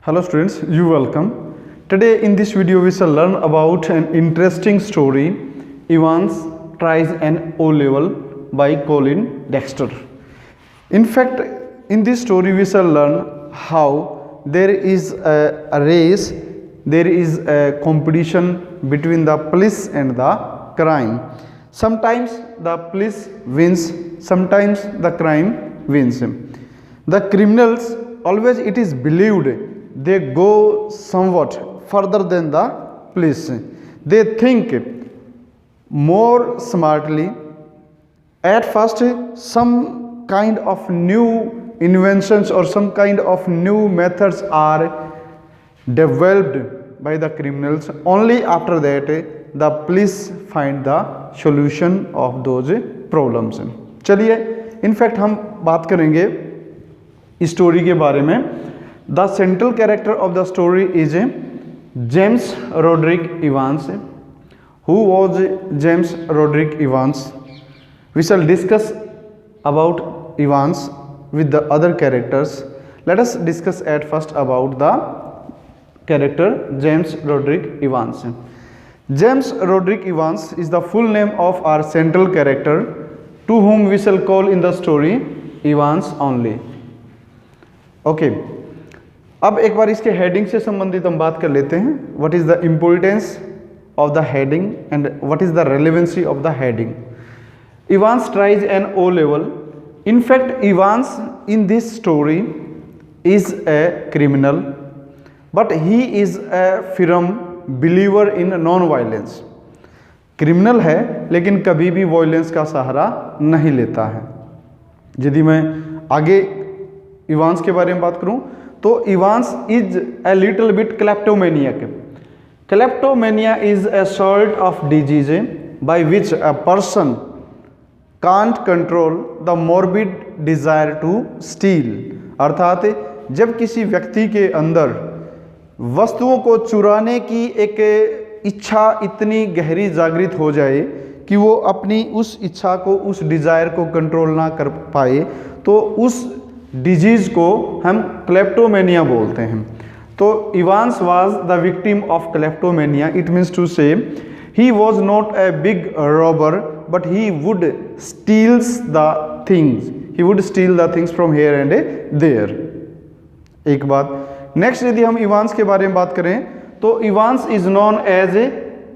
Hello students, you welcome. Today in this video we shall learn about an interesting story, Evans Tries an O-Level by Colin Dexter. In fact, in this story we shall learn how there is a race, there is a competition between the police and the crime. Sometimes the police wins, sometimes the crime wins. The criminals, always it is believed, they go somewhat further than the police. They think more smartly. At first, some kind of new inventions or some kind of new methods are developed by the criminals. Only after that, the police find the solution of those problems. चलिए, in fact हम बात करेंगे इस story के बारे में. The central character of the story is James Roderick Evans. Who was James Roderick Evans? We shall discuss about Evans with the other characters. Let us discuss at first about the character James Roderick Evans. James Roderick Evans is the full name of our central character, to whom we shall call in the story Evans only. Okay. अब एक बार इसके heading से संबंधित हम बात कर लेते हैं. What is the importance of the heading and what is the relevancy of the heading? Evans tries an O-level. In fact, Evans in this story is a criminal, but he is a firm believer in non-violence. Criminal है लेकिन कभी भी violence का सहारा नहीं लेता है. यदि मैं आगे इवांस के बारे में बात करूं तो Evans is a little bit kleptomaniac. Kleptomania is a sort of disease by which a person can't control the morbid desire to steal. अर्थात जब किसी व्यक्ति के अंदर वस्तुओं को चुराने की एक इच्छा इतनी गहरी जागृत हो जाए कि वो अपनी उस इच्छा को, उस डिज़ायर को कंट्रोल ना कर पाए, तो उस डिजीज़ को हम क्लेप्टोमेनिया बोलते हैं. तो Evans was the victim of kleptomania. It means to say he was not a big robber, but he would steals the things. He would steal the things from here and there. एक बात. Next यदि हम Evans के बारे में बात करें तो Evans is known as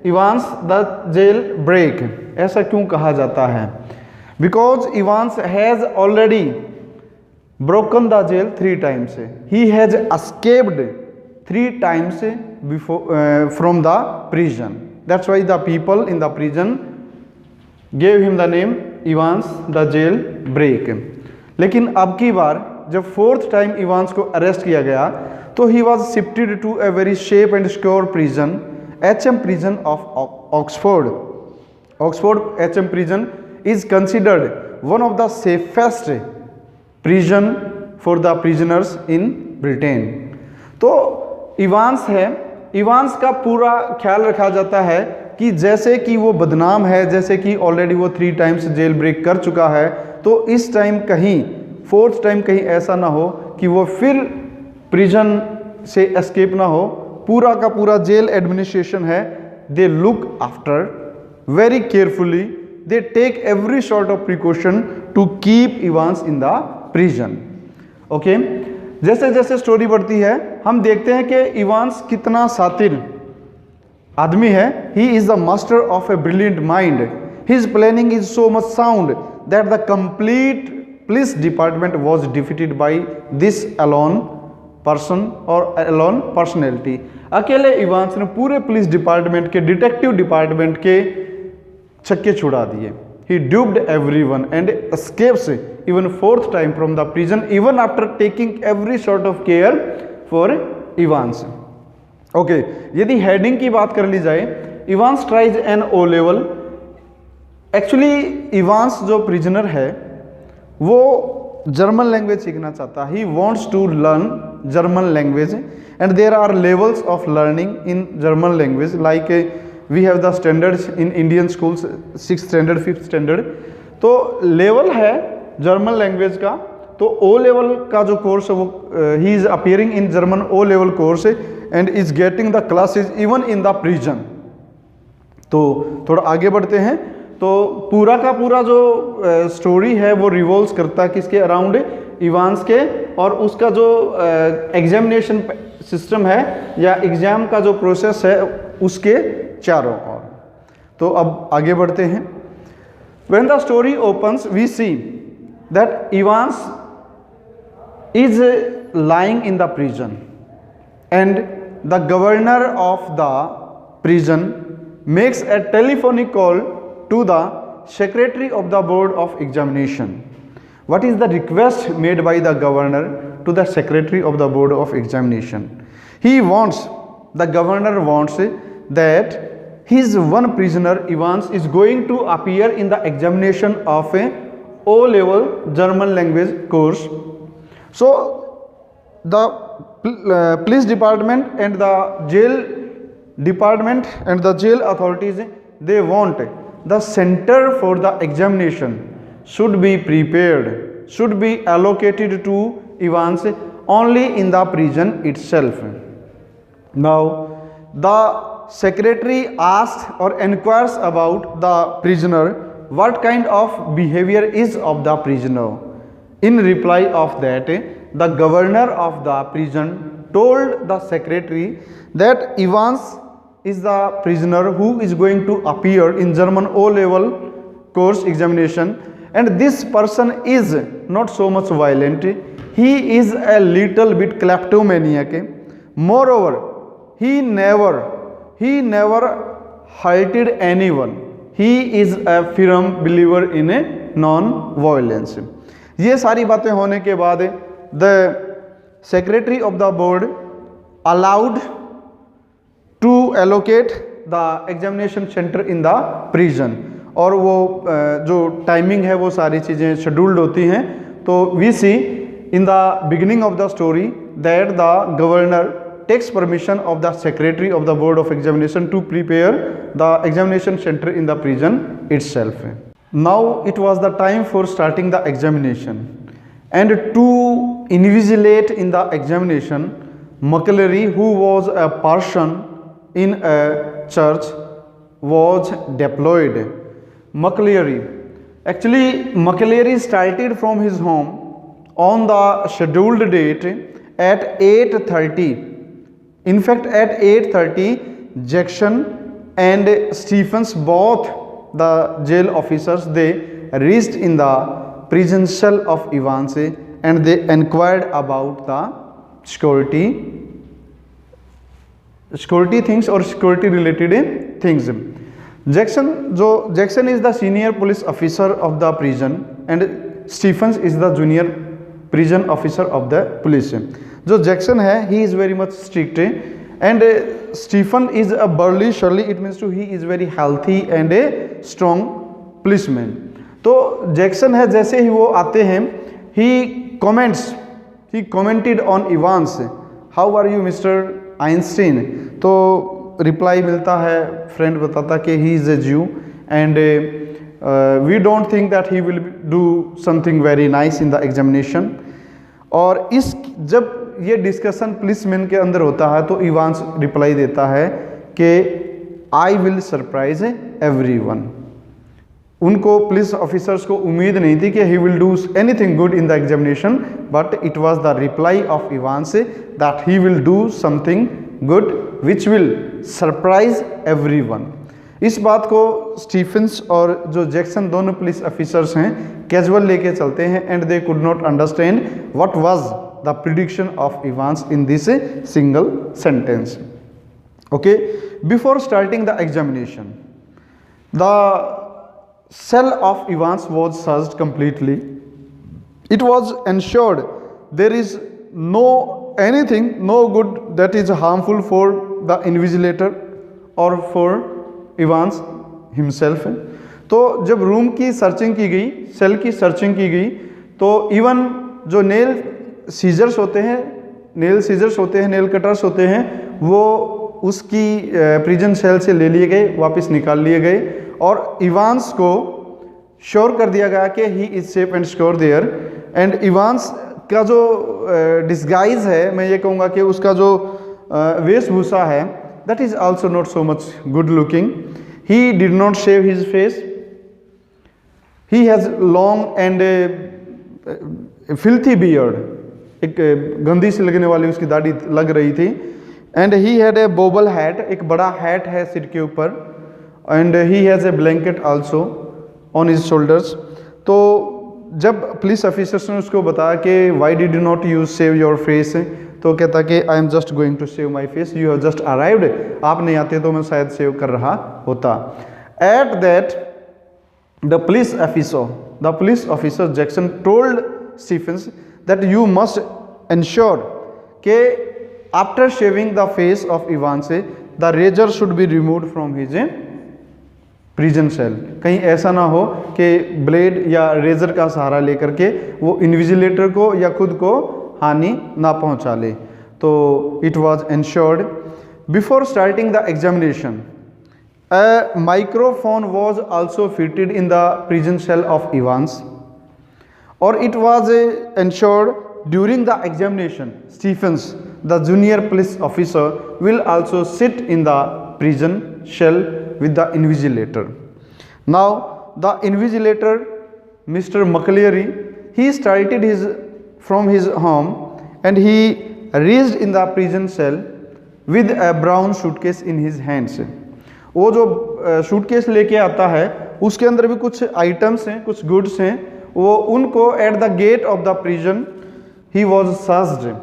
Evans the jail break. ऐसा क्यों कहा जाता है? Because Evans has already broken the jail 3 times. He has escaped 3 times before from the prison. That's why the people in the prison gave him the name Evans the jail break. लेकिन अब की बार जब 4th time Evans को arrest किया गया तो he was shifted to a very safe and secure prison, HM prison of Oxford. Oxford HM prison is considered one of the safest prison for the prisoners in Britain. तो Evans है, Evans का पूरा ख्याल रखा जाता है कि जैसे कि वो बदनाम है, जैसे कि ऑलरेडी वो 3 टाइम्स जेल ब्रेक कर चुका है, तो इस टाइम कहीं 4th टाइम कहीं ऐसा ना हो कि वो फिर प्रिजन से एस्केप ना हो. पूरा का पूरा जेल एडमिनिस्ट्रेशन है, they look after very carefully, they take every sort of precaution to keep Evans in the prison. Okay. जैसे जैसे स्टोरी बढ़ती है हम देखते हैं कि इवांस कितना सातिर आदमी है. He is the master of a brilliant mind. His planning is so much sound that the complete police department was defeated by this alone person और अलोन पर्सनैलिटी. अकेले इवांस ने पूरे पुलिस डिपार्टमेंट के, detective department के छक्के छुड़ा दिए. He duped everyone and escapes even 4th time from the prison, even after taking every sort of care for Evans. Okay, यदि heading की बात कर ली जाए, Evans tries an O-level. Actually, Evans जो prisoner है वो जर्मन लैंग्वेज सीखना चाहता है. He wants to learn German language and there are levels of learning in German language like we have the standards in Indian schools, 6th standard 5th standard. तो level है German language का, तो O level का जो course है वो ही is appearing in German O level course and is getting the classes even in the prison. तो थोड़ा आगे बढ़ते हैं। तो पूरा का पूरा जो स्टोरी है वो रिवॉल्व्स करता है किसके अराउंड, इवांस के, और उसका जो एग्जामिनेशन सिस्टम है या एग्जाम का जो प्रोसेस है उसके चारों ओर। तो अब आगे बढ़ते हैं। When the story opens, we see that Evans is lying in the prison and the governor of the prison makes a telephonic call to the secretary of the board of examination. What is the request made by the governor to the secretary of the board of examination? The governor wants that his one prisoner Evans is going to appear in the examination of a O-level German language course. So the police department and the jail department and the jail authorities, they want the center for the examination should be prepared, should be allocated to Evans only in the prison itself. Now the secretary asks or inquires about the prisoner what kind of behavior is of the prisoner. In reply of that, the governor of the prison told the secretary that Evans is the prisoner who is going to appear in German O-level course examination, and this person is not so much violent, he is a little bit kleptomaniac. Moreover, he never hurted anyone. He is a firm believer in a non-violence. ये सारी बातें होने के बाद the secretary of the board allowed to allocate the examination center in the prison. और वो जो timing है वो सारी चीज़ें शेड्यूल्ड होती हैं। तो we see in the beginning of the story that the governor takes permission of the secretary of the board of examination to prepare the examination center in the prison itself. Now it was the time for starting the examination, and to invigilate in the examination, McCleary, who was a person in a church, was deployed. McCleary started from his home on the scheduled date at 8:30. In fact, at 8:30, Jackson and Stephens, both the jail officers, they reached in the prison cell of Evans and they inquired about the security things or security related things. Jackson is the senior police officer of the prison and Stephens is the junior prison officer of the police. जो Jackson है he is very much strict and Stephen is a burly surly, it means to he is very healthy and a strong policeman. तो Jackson है जैसे ही वो आते हैं he commented on Evans, how are you mister Einstein. तो reply मिलता है, फ्रेंड बताता कि he is a Jew and we don't think that he will do something very nice in the examination. और इस जब ये डिस्कशन पुलिसमैन के अंदर होता है तो इवांस रिप्लाई देता है कि आई विल सरप्राइज एवरीवन। उनको पुलिस ऑफिसर्स को उम्मीद नहीं थी कि ही will do anything good in the examination, but it was the reply off Evans that he will do something good which will surprise everyone. इस बात को स्टीफेंस और जो जैक्सन दोनों पुलिस ऑफिसर्स हैं कैजुअल लेके चलते हैं and they could not understand what was the prediction of Evans in this single sentence. Okay, before starting the examination the cell of Evans was searched completely. It was ensured there is no good that is harmful for the invigilator or for Evans himself. तो जब room की searching की गई, cell की searching की गई, तो even जो नेल सीजर्स होते हैं, नेल कटर्स होते हैं, वो उसकी प्रिजन सेल से ले लिए गए, वापस निकाल लिए गए और इवांस को श्योर कर दिया गया कि he is safe and secure there and Evans का जो डिस्गाइज है, मैं ये कहूँगा कि उसका जो वेशभूषा है, that is also not so much good looking. He did not shave his face. He has long and filthy beard. एक गंदी सी लगने वाली उसकी दाढ़ी लग रही थी. And he had a bobble hat. एक बड़ा हैट है सिर के ऊपर. And he has a blanket also on his shoulders. तो जब पुलिस ऑफिसर्स ने उसको बताया कि why did you not use shave your face, तो कहता कि I am just going to shave my face, you have just arrived. आप नहीं आते तो मैं शायद सेव कर रहा होता. At that the police officer Jackson told Stephens that you must ensure कि after shaving the face of Evans, the razor should be removed from his prison cell. कहीं ऐसा ना हो कि ब्लेड या रेजर का सहारा लेकर के वो इन्विजिलेटर को या खुद को हानि ना पहुंचा ले. तो it was ensured. Before starting the examination, a microphone was also fitted in the prison cell of Evans, or it was ensured during the examination Stephens, the junior police officer, will also sit in the prison cell with the invigilator. Now the invigilator, Mr. McCleary, he started from his home and he reached in the prison cell with a brown suitcase in his hands. वो जो suitcase लेके आता है उसके अंदर भी कुछ items हैं, कुछ गुड्स हैं. वो उनको at the gate of the prison he was searched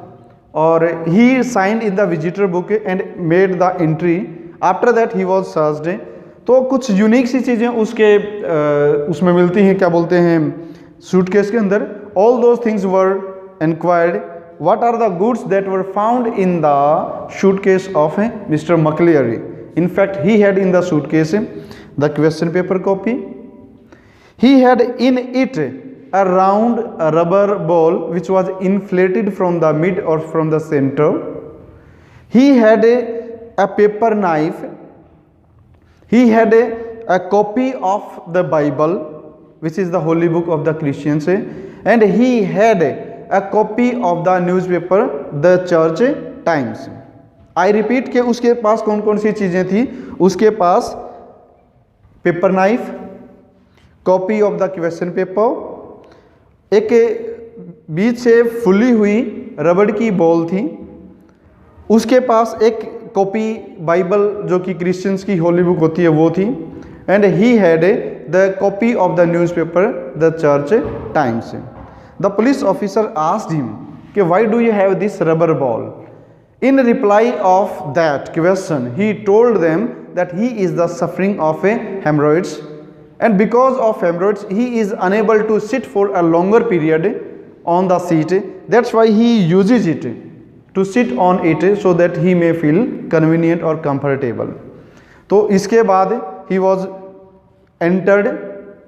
और he signed in the visitor book and made the entry. After that he was searched. तो कुछ यूनिक सी चीज़ें उसके उसमें मिलती हैं, क्या बोलते हैं, सूटकेस के अंदर. All those things were inquired. What are the goods that were found in the suitcase of mister McLeery? In fact, he had in the suitcase the question paper copy. He had in it a round rubber ball which was inflated from the mid or from the center. He had a paper knife. He had a copy of the Bible, which is the holy book of the Christians, and he had a copy of the newspaper, the Church Times. I repeat के उसके पास कौन कौन सी चीज़ें थी? उसके पास paper knife, copy of the question paper, एक बीच से फुली हुई रबड़ की बॉल थी, उसके पास एक कॉपी बाइबल जो कि क्रिश्चियंस की होली बुक होती है वो थी, and he had the copy of the newspaper the Church Times. The police officer asked him कि why do you have this rubber ball? In reply of that question, he told them that he is the suffering of a hemorrhoids, and because of hemorrhoids he is unable to sit for a longer period on the seat. That's why he uses it to sit on it so that he may feel convenient or comfortable. तो इसके बाद he was entered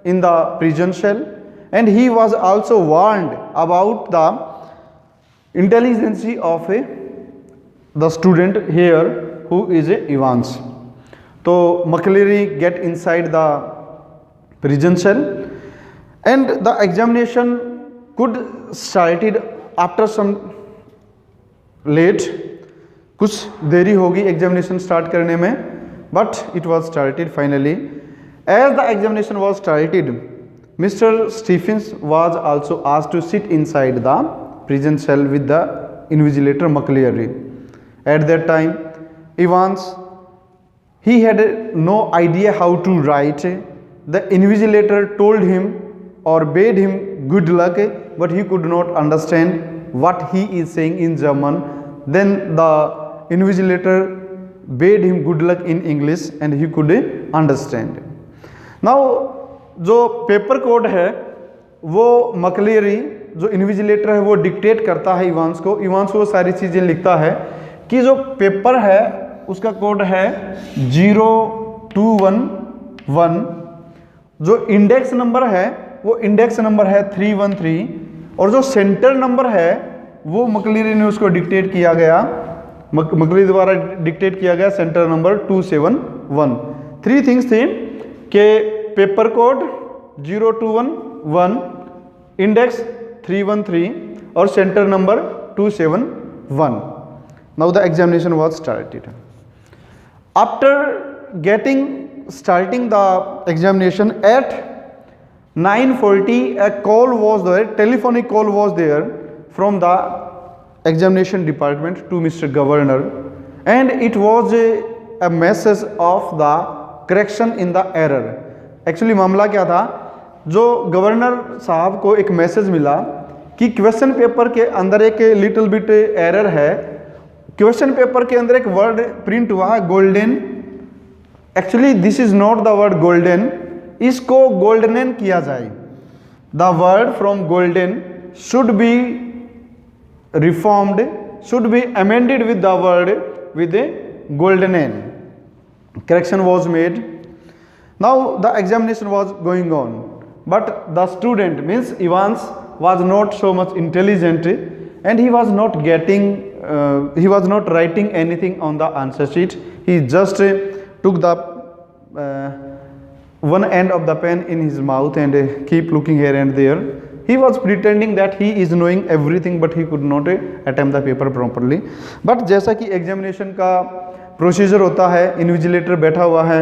in the prison cell and he was also warned about the intelligence of the student here who is Evans. तो McCleary get inside the prison cell and the examination could started after some late. कुछ देरी होगी examination start करने में, but it was started finally. As the examination was started, Mr. Stephens was also asked to sit inside the prison cell with the invigilator McCleary. At that time, Evans, he had no idea how to write. The invigilator told him or bade him good luck, but he could not understand what he is saying in German. Then the invigilator bade him good luck in English and he could understand. Now, जो paper code है वो McCleary जो invigilator है वो dictate करता है Evans को. Evans वो सारी चीज़ें लिखता है कि जो पेपर है उसका कोड है 0211, जो इंडेक्स नंबर है वो इंडेक्स नंबर है 313, और जो सेंटर नंबर है वो McCleary ने उसको डिक्टेट किया गया, McCleary द्वारा डिक्टेट किया गया सेंटर नंबर 271. 3 थिंग्स थी कि पेपर कोड 0211, इंडेक्स 313 और centre number 271. Now the examination was started. After starting the examination at 9:40, a call was there, telephonic call was there from the examination department to Mr. Governor, and it was a message of the correction in the error. Actually मामला क्या था, जो governor साहब को एक message मिला कि question paper के अंदर एक लिटिल बिट एरर है. क्वेश्चन पेपर के अंदर एक वर्ड प्रिंट हुआ है golden. Actually this is not the word golden, इसको गोल्डन किया जाए. The word from golden should be reformed, should be amended with the word with golden. Correction was made. Now the examination was going on, but the student, means Evans, was not so much intelligent, and he was not getting, he was not writing anything on the answer sheet. He just took the one end of the pen in his mouth and keep looking here and there. He was pretending that he is knowing everything, but he could not attempt the paper properly. But जैसा कि examination का procedure होता है, invigilator बैठा हुआ है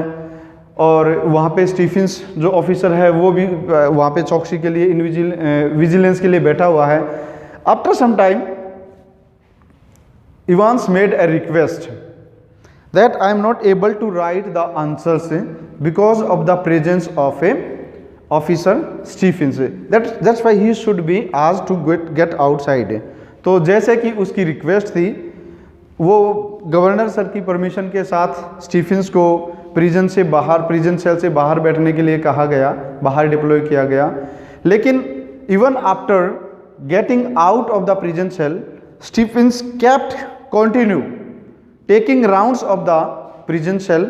और वहाँ पे स्टीफेंस जो ऑफिसर है वो भी वहाँ पे चौकसी के लिए विजिलेंस के लिए बैठा हुआ है. After some time Evans made a request that I am not able to write the answers because of the presence of a officer Stephens. That's why he should be asked to get outside. तो जैसे कि उसकी request थी, वो governor sir की permission के साथ Stephen's को प्रिजन से बाहर, प्रिजन सेल से बाहर बैठने के लिए कहा गया, बाहर डिप्लॉय किया गया. लेकिन even after getting out of the prison cell, Stephens kept continue taking rounds of the prison cell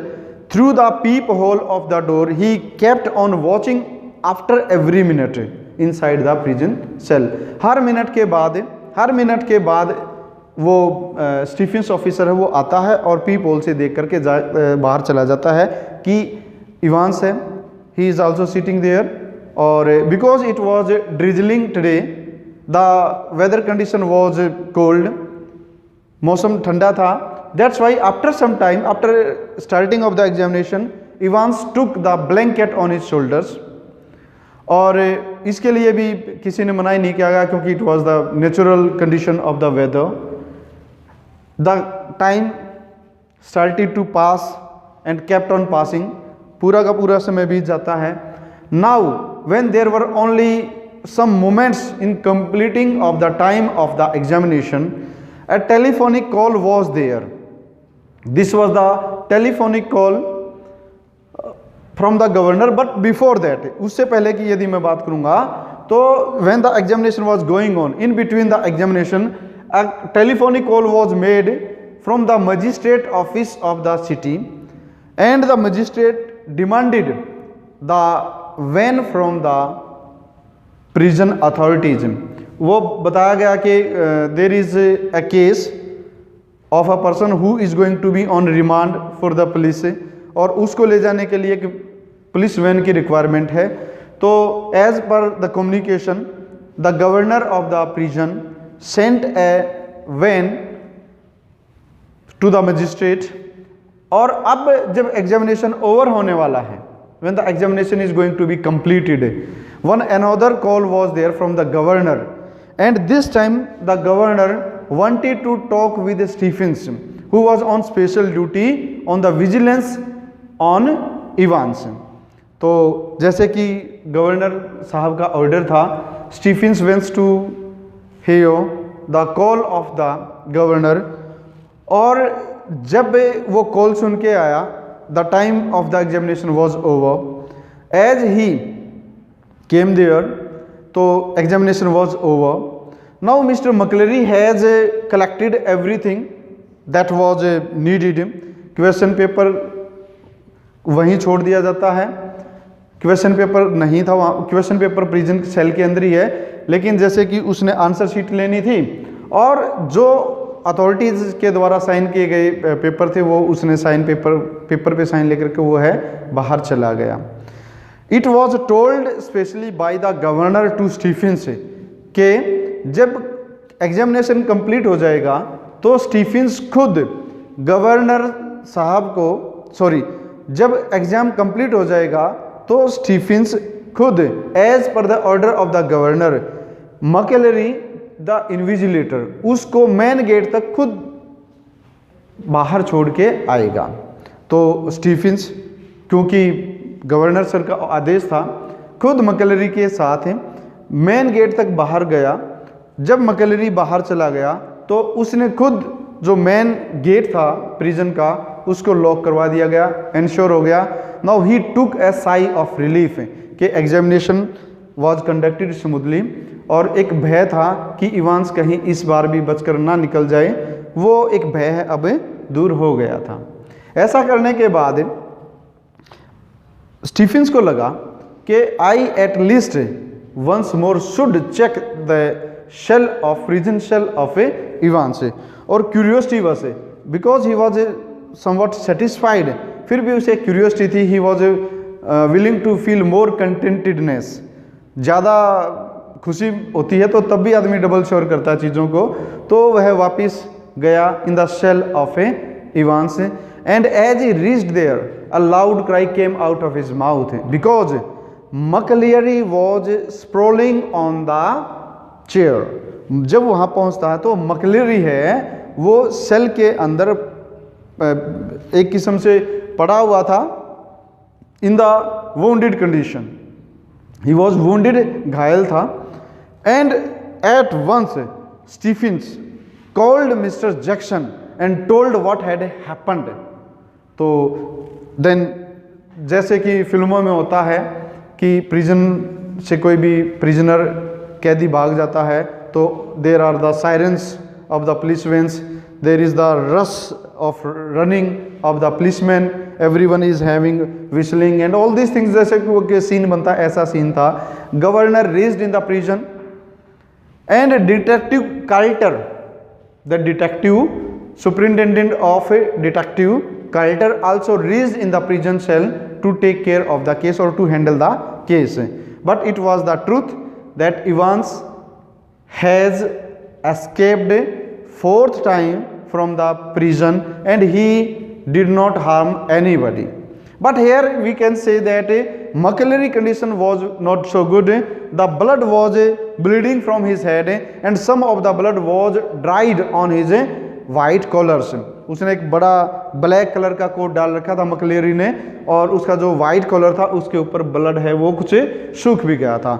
through the peephole of the door. He kept on watching after every minute inside the prison cell. Her minute के बाद वो Stephen's officer है वो आता है और पीप whole से देख करके बाहर चला जाता है कि इवांस है. He is also sitting there. और because it was drizzling today, the weather condition was cold, मौसम ठंडा था. That's why after some time, after starting of the examination, Evans took the blanket on his shoulders. और इसके लिए भी किसी ने मना ही नहीं किया गया क्योंकि it was the natural condition of the weather. The time started to pass and kept on passing. पूरा का पूरा समय बीत जाता है. Now when there were only some moments in completing of the time of the examination, a telephonic call was there. This was the telephonic call from the governor. But before that, उससे पहले की यदि मैं बात करूंगा तो when the examination was going on, in between the examination, a telephonic call was made from the magistrate office of the city, and the magistrate demanded the van from the prison authorities. वो बताया गया कि there is a case of a person who is going to be on remand for the police, और उसको ले जाने के लिए पुलिस वैन की रिक्वायरमेंट है. तो as per the communication, the governor of the prison sent a van to the magistrate. और अब जब एग्जामिनेशन ओवर होने वाला है, when the examination is going to be completed, one another call was there from the governor, and this time the governor wanted to talk with Stephens, who was on special duty on the vigilance on Evans. तो जैसे कि governor साहब का order था, Stephens wants to hear the call of the governor. और जब वो call सुन के आया, the time of the examination was over. As he came there, तो examination was over. Now Mr. McCleary has collected everything that was needed. Question paper वहीं छोड़ दिया जाता है. क्वेश्चन पेपर नहीं था वहाँ, क्वेश्चन पेपर प्रिजन सेल के अंदर ही है, लेकिन जैसे कि उसने आंसर शीट लेनी थी और जो अथॉरिटीज़ के द्वारा साइन किए गए पेपर थे वो उसने साइन पेपर पे साइन लेकर के वो है बाहर चला गया. It was told specially by the governor to Stephens कि जब एग्जामिनेशन कंप्लीट हो जाएगा तो स्टीफेंस खुद गवर्नर साहब को जब एग्जाम कंप्लीट हो जाएगा तो स्टीफेंस खुद as per the order of the governor McLeery the invigilator उसको मेन गेट तक खुद बाहर छोड़ के आएगा। तो स्टीफेंस क्योंकि गवर्नर सर का आदेश था खुद मैकेलरी के साथ मेन गेट तक बाहर गया। जब मैकेलरी बाहर चला गया तो उसने खुद जो मेन गेट था प्रिजन का उसको लॉक करवा दिया गया, इंश्योर हो गया। Now he took A sigh of relief कि एग्जामिनेशन वाज कंडक्टेड स्मूथली, और एक भय था कि इवांस कहीं इस बार भी बचकर ना निकल जाए, वो एक भय अब दूर हो गया था। ऐसा करने के बाद स्टीफेंस को लगा कि I at least once more should check the cell of prison cell of Evans, और curiosity was because he was somewhat satisfied, फिर भी उसे क्यूरियोसिटी थी, he was willing to feel more contentedness. ज़्यादा खुशी होती है तो तब भी आदमी डबल श्योर करता है चीज़ों को, तो वह वापस गया in the cell of Evans and as he reached there a loud cry came out of his mouth because McLeery was sprawling on the chair. जब वहाँ पहुँचता है तो मैकेलरी है वो सेल के अंदर एक किस्म से पड़ा हुआ था in the wounded condition, he was wounded, घायल था। And at once Stephens called mister Jackson and told what had happened. तो देन जैसे कि फिल्मों में होता है कि प्रिजन से कोई भी प्रिजनर कैदी भाग जाता है तो there are the sirens of the police vans, there is the rush of running of the policeman, everyone is having whistling and all this things, जैसे कि वो सीन बनता है ऐसा सीन था। Governor reached in the prison and detective Carter, the detective superintendent of detective Carter also reached in the prison cell to take care of the case or to handle the case, but it was the truth that Evans has escaped fourth time from the prison and he did not harm anybody. But here we can say that McClary condition was not so good. The blood was bleeding from his head and some of the blood was dried on his white collars. उसने एक बड़ा black colour का coat डाल रखा था मैकेलरी ने, और उसका जो वाइट कॉलर था उसके ऊपर ब्लड है वो कुछ सूख भी गया था।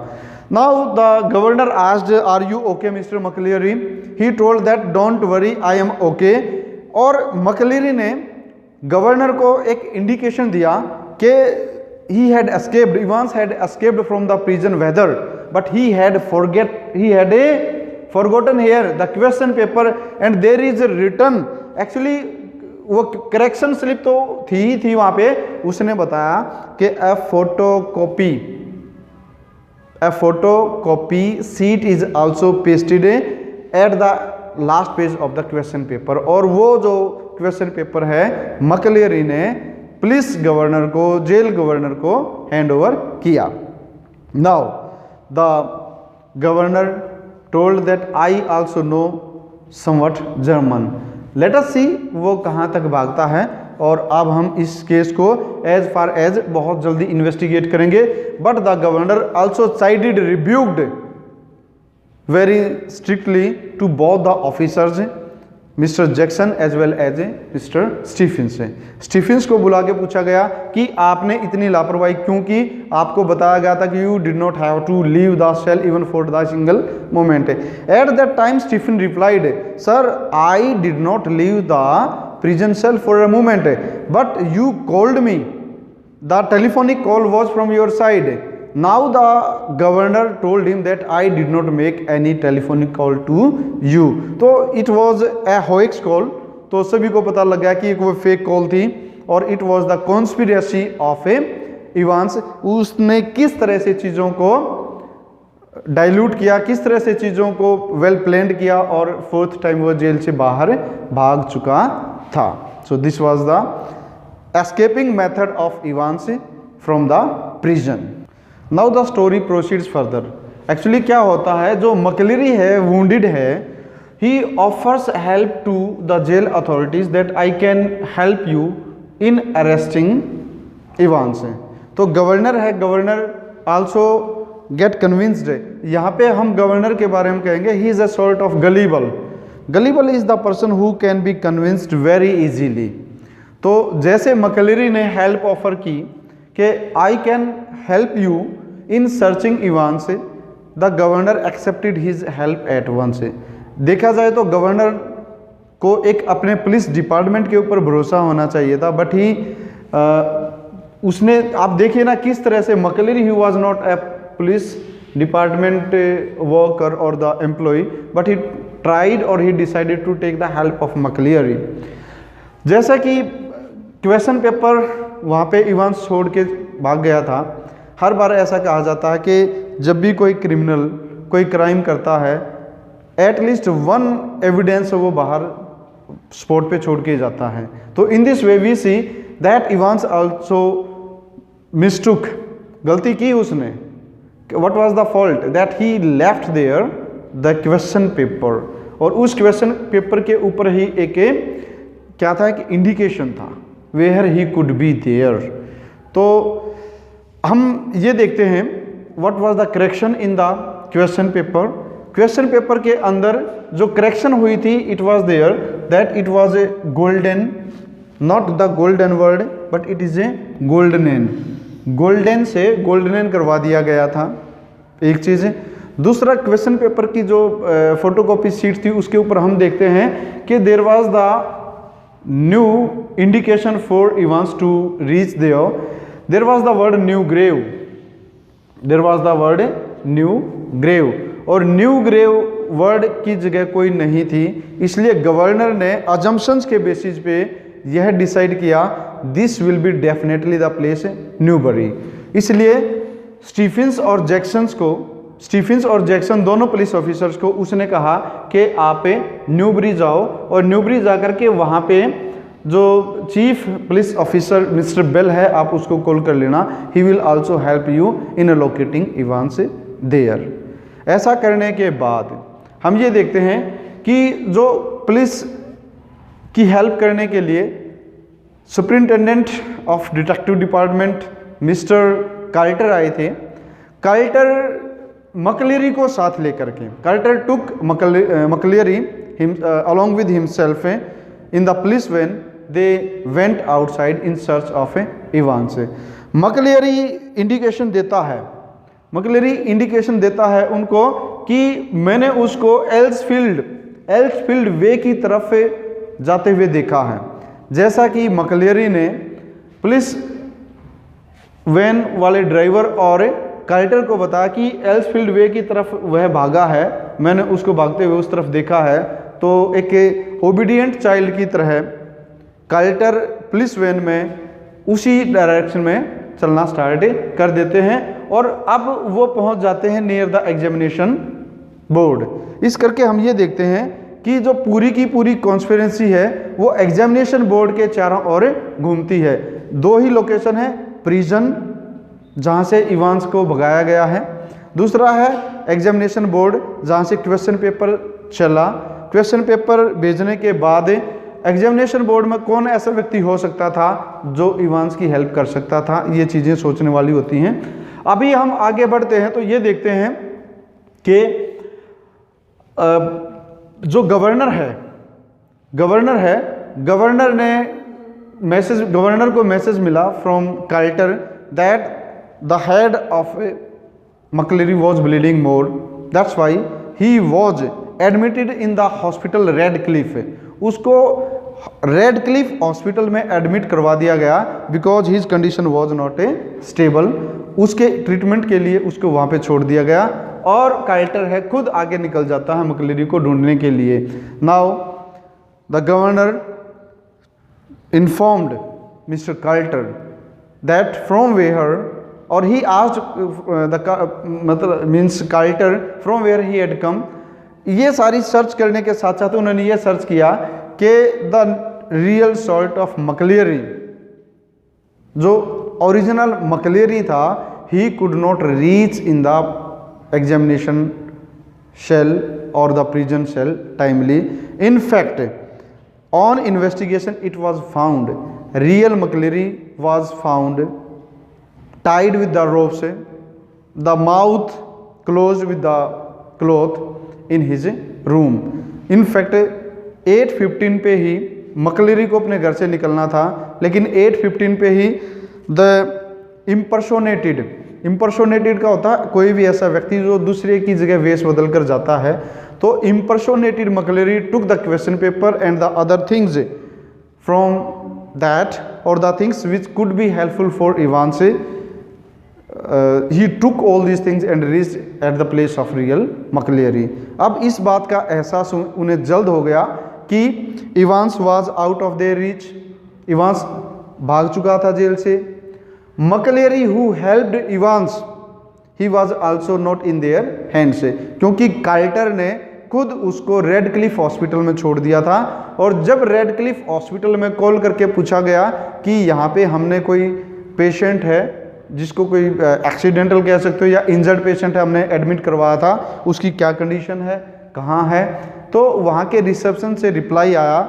Now the governor asked are you okay mister McLeery, he told that don't worry I am okay. और मैकेलरी ने गवर्नर को एक इंडिकेशन दिया कि he had escaped, Evans had escaped from the prison weather, but he had forgotten here the question paper and there is written, actually वो correction slip तो थी वहाँ पे। उसने बताया कि a photocopy sheet is also pasted at the last page of the question paper, और वो जो क्वेश्चन पेपर है मैकेलरी ने पुलिस गवर्नर को, जेल गवर्नर को हैंड ओवर किया। Now the governor told that I also know somewhat German, let us see वो कहाँ तक भागता है। और अब हम इस केस को एज फार एज बहुत जल्दी इन्वेस्टिगेट करेंगे। But the governor also sided rebuked very strictly to both the officers mister Jackson as well as mister Stephens. Stephens को बुला के पूछा गया कि आपने इतनी लापरवाही क्यों की, आपको बताया गया था कि you did not have to leave the cell even for the single moment. At that time Stephen replied, sir I did not leave the prison cell for a moment, but you called me, the telephonic call was from your side. Now the governor told him that I did not make any telephonic call to you. तो it was a hoax call, तो सभी को पता लग गया कि वो fake call थी, और it was the conspiracy of Evans। उसने किस तरह से चीज़ों को डाइल्यूट किया, किस तरह से चीज़ों को वेल प्लान्ड किया, और फोर्थ टाइम वो जेल से बाहर भाग चुका था। So this was the escaping method of Evans from the prison. Now the story proceeds further। Actually क्या होता है, जो मकलेरी है वुंडेड है, he offers help to the jail authorities that I can help you in arresting Evans. तो governor है, governor also get convinced. यहाँ पे हम गवर्नर के बारे में कहेंगे he is a sort of gullible. Gullible is the person who can be convinced very easily. तो जैसे मकलेरी ने हेल्प ऑफर की कि I can help you in searching Evans, the governor accepted his help at once. देखा जाए तो governor को एक अपने पुलिस डिपार्टमेंट के ऊपर भरोसा होना चाहिए था, बट ही उसने, आप देखिए ना किस तरह से McLeery he was not a police department worker और the employ, but he tried और he decided to take the help of McLeery. जैसा कि क्वेश्चन पेपर वहाँ पे इवांस छोड़ के भाग गया था, हर बार ऐसा कहा जाता है कि जब भी कोई क्रिमिनल कोई क्राइम करता है, एटलीस्ट वन एविडेंस वो बाहर स्पॉट पे छोड़ के जाता है। तो in this way we see that Evans also mistook, गलती की उसने। What was the fault, that he left there the question paper, और उस क्वेश्चन पेपर के ऊपर ही एक क्या था, एक इंडिकेशन था where he could be there. तो हम ये देखते हैं what was the correction in the question paper. Question paper के अंदर जो करेक्शन हुई थी, it was there that it was a golden, not the golden word but it is a goldenen. Golden से गोल्डनेन करवा दिया गया था, एक चीज़ है। दूसरा, क्वेश्चन पेपर की जो फोटोकॉपी सीट थी उसके ऊपर हम देखते हैं कि there was the new indication for Evans to reach there was the word new grave, there was the word new grave, और न्यू ग्रेव वर्ड की जगह कोई नहीं थी, इसलिए गवर्नर ने अजम्पशंस के बेसिस पे यह डिसाइड किया this will be definitely the place Newbury. इसलिए स्टीफेंस और जैक्सन दोनों पुलिस ऑफिसर्स को उसने कहा कि आप न्यूबरी जाओ, और न्यूबरी जाकर के वहाँ पे जो chief police officer mister Bell है, आप उसको कॉल कर लेना, he will also help you in locating Evans there. ऐसा करने के बाद हम ये देखते हैं कि जो पुलिस की हेल्प करने के लिए superintendent of detective department mister Carter आए थे। कार्टर मकलेरी को साथ लेकर के, Carter took McLeery along with himself in the police van, they went outside in search of Evans। McLeery indication देता है उनको कि मैंने उसको एल्सफील्ड वे की तरफ जाते हुए देखा है। जैसा कि मकलेरी ने पुलिस वैन वाले ड्राइवर और कार्टर को बताया कि एल्सफील्ड वे की तरफ वह भागा है, मैंने उसको भागते हुए उस तरफ देखा है। तो एक ओबीडियंट चाइल्ड की तरह कार्टर पुलिस वैन में उसी डायरेक्शन में चलना स्टार्ट कर देते हैं, और अब वो पहुंच जाते हैं नियर द एग्जामिनेशन बोर्ड। इस करके हम ये देखते हैं कि जो पूरी की पूरी कॉन्स्पिरेंसी है वो एग्जामिनेशन बोर्ड के चारों ओर घूमती है। दो ही लोकेशन है, प्रिजन जहाँ से इवांस को भगाया गया है, दूसरा है एग्जामिनेशन बोर्ड जहाँ से क्वेश्चन पेपर चला। क्वेश्चन पेपर भेजने के बाद एग्जामिनेशन बोर्ड में कौन ऐसा व्यक्ति हो सकता था जो इवांस की हेल्प कर सकता था, ये चीज़ें सोचने वाली होती हैं। अभी हम आगे बढ़ते हैं तो ये देखते हैं कि जो गवर्नर को मैसेज मिला from Carter that the head of McLeery was bleeding more, that's why he was admitted in the hospital Radcliffe. उसको रेड क्लिफ हॉस्पिटल में एडमिट करवा दिया गया because his condition was not a stable. उसके treatment के लिए उसको वहाँ पे छोड़ दिया गया, और कार्टर है खुद आगे निकल जाता है मकलेरी को ढूंढने के लिए। Now the governor informed mister Carter that from where, और ही आस्क्ड मतलब means Carter from where he had come. ये सारी सर्च करने के साथ साथ उन्होंने ये सर्च किया कि द रियल सॉर्ट ऑफ मकलेरी, जो ओरिजिनल मकलेरी था, ही could not reach in the examination cell or the prison cell timely. In fact, on investigation it was found real McCleary was found tied with the ropes, the mouth closed with the cloth in his room. In fact 8:15 पे ही मकलेरी को अपने घर से निकलना था, लेकिन 8:15 पे ही the इम्पर्सोनेटेड का होता है कोई भी ऐसा व्यक्ति जो दूसरे की जगह वेश बदल कर जाता है, तो impersonated McLeery took the question paper and the other things from that और the things which could be helpful for Evans. He took all these things and reach at the place of real McLeery. अब इस बात का एहसास उन्हें जल्द हो गया कि Evans was out of there reach, Evans भाग चुका था जेल से. McLeery who helped Evans he was also not in there hands, क्योंकि कार्टर ने खुद उसको रेड क्लिफ हॉस्पिटल में छोड़ दिया था. और जब रेड क्लिफ हॉस्पिटल में कॉल करके पूछा गया कि यहाँ पे हमने कोई पेशेंट है जिसको कोई एक्सीडेंटल कह सकते हो या इंजर्ड पेशेंट है, हमने एडमिट करवाया था, उसकी क्या कंडीशन है, कहाँ है, तो वहाँ के रिसेप्शन से रिप्लाई आया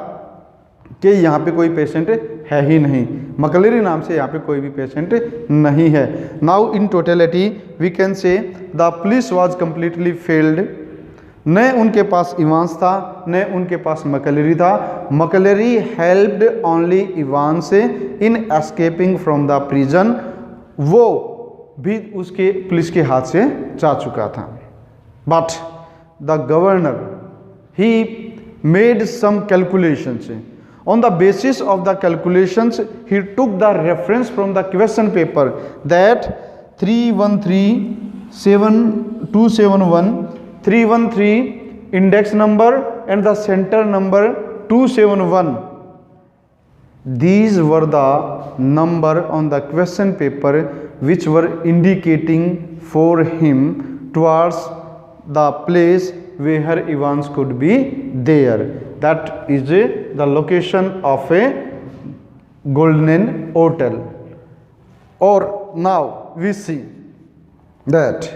कि यहाँ पे कोई पेशेंट है ही नहीं, मकलेरी नाम से यहाँ पे कोई भी पेशेंट नहीं है. Now in totality we can say the police was completely failed. न उनके पास इवांस था, न उनके पास मकलेरी था. McLeery helped only Evans in escaping from the prison. वो भी उसके पुलिस के हाथ से जा चुका था. But the governor he made some calculations. On the basis of the calculations, he took the reference from the question paper that 313 index number and the center number 271. These were the number on the question paper which were indicating for him towards the place where Evans could be there. That is the location of a Golden Hotel. Or now we see that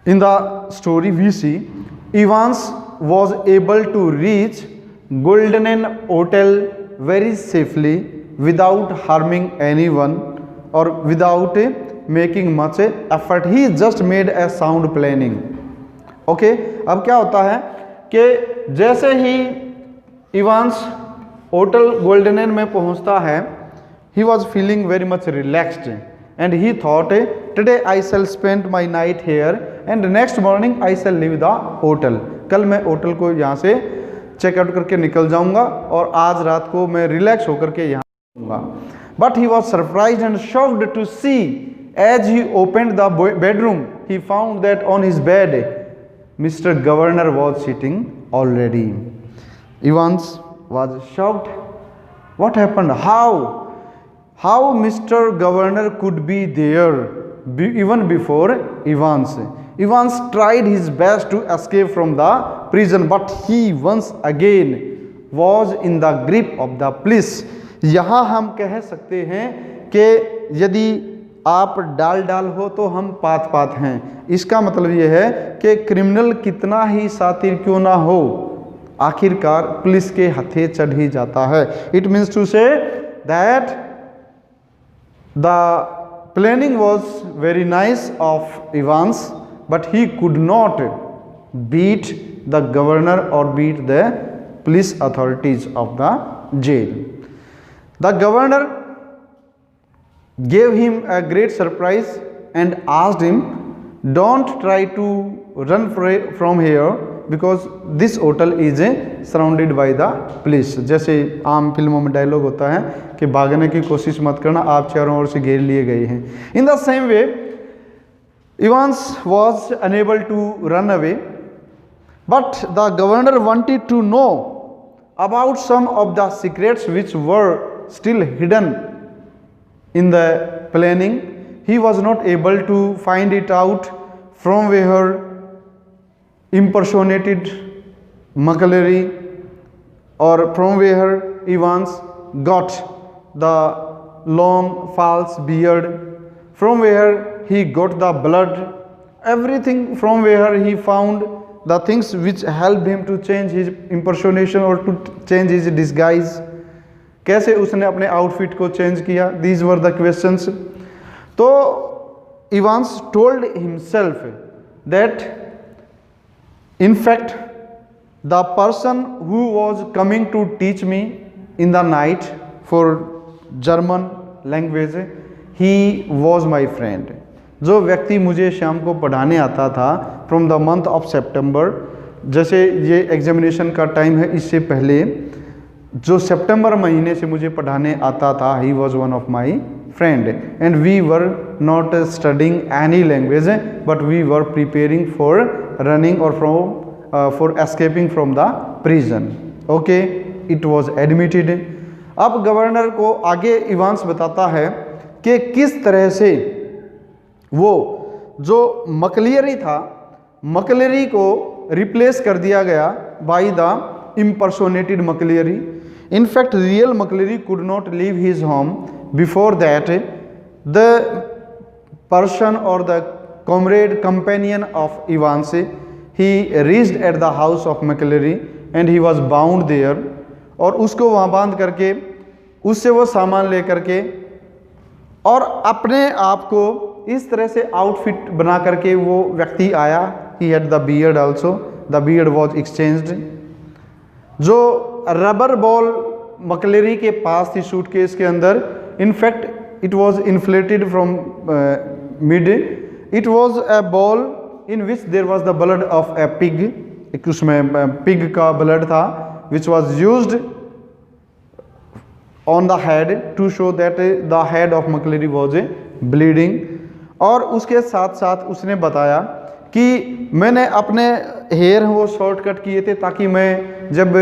in the story we see Evans was able to reach Golden Hotel very safely without harming anyone or without making much effort. He just made a sound planning. Okay अब क्या होता है कि जैसे ही Evans hotel golden में पहुंचता है, he was feeling very much relaxed and he thought today I shall spend my night here and next morning I shall leave the hotel. कल मैं होटल को यहाँ से चेकआउट करके निकल जाऊंगा और आज रात को मैं रिलैक्स होकर के यहाँ आऊँगा. But he was surprised and shocked to see as he opened the bedroom he found that on his bed Mr. Governor was sitting already. Evans was shocked. What happened? How Mr. Governor could be there even before Evans? Evans tried his best to escape from the prison, but he once again was in the grip of the police. यहाँ हम कह सकते हैं कि यदि आप डाल हो तो हम पात हैं. इसका मतलब यह है कि क्रिमिनल कितना ही सातिर क्यों ना हो, आखिरकार पुलिस के हथे चढ़ ही जाता है. It means to say that the planning was very nice of Evans, but he could not beat the governor और beat the police authorities of the jail. The governor gave him a great surprise and asked him, don't try to run from here because this hotel is surrounded by the police. जैसे आम फिल्मों में dialogue होता है कि भागने की कोशिश मत करना, आप चारों ओर से घेर लिए गए हैं. In the same way, Evans was unable to run away, but the governor wanted to know about some of the secrets which were still hidden in the planning. He was not able to find it out from where impersonated McCleary or from where Evans got the long false beard, from where he got the blood everything from where he found the things which helped him to change his impersonation or to change his disguise. कैसे उसने अपने outfit को change किया? These were the questions. तो Evans told himself that in fact the person who was coming to teach me in the night for German language, he was my friend. जो व्यक्ति मुझे शाम को पढ़ाने आता था फ्रॉम द मंथ ऑफ सितंबर, जैसे ये एग्जामिनेशन का टाइम है, इससे पहले जो सितंबर महीने से मुझे पढ़ाने आता था, he was one of my friend and we were not studying any language but we were preparing for running और for escaping from the prison. Okay, it was admitted. अब गवर्नर को आगे इवांस बताता है कि किस तरह से वो जो मकलियरी था, मकलियरी को रिप्लेस कर दिया गया by the impersonated McLeery. In fact, real McCleary could not leave his home. Before that, the person or the comrade, companion of Evans, he reached at the house of McCleary and he was bound there. और उसको वहाँ बांध करके उससे वो सामान ले करके और अपने आप को इस तरह से आउटफिट बना करके वो व्यक्ति आया. He had the beard also. The beard was exchanged. जो रबर बॉल मकलेरी के पास थी सूटकेस के अंदर, in fact it was inflated from mid. It was a ball in which there was the blood of a pig. एक उसमें pig का blood था which was used on the head to show that the head of McLeery was a bleeding. और उसके साथ साथ उसने बताया कि मैंने अपने हेयर वो शॉर्टकट किए थे ताकि मैं जब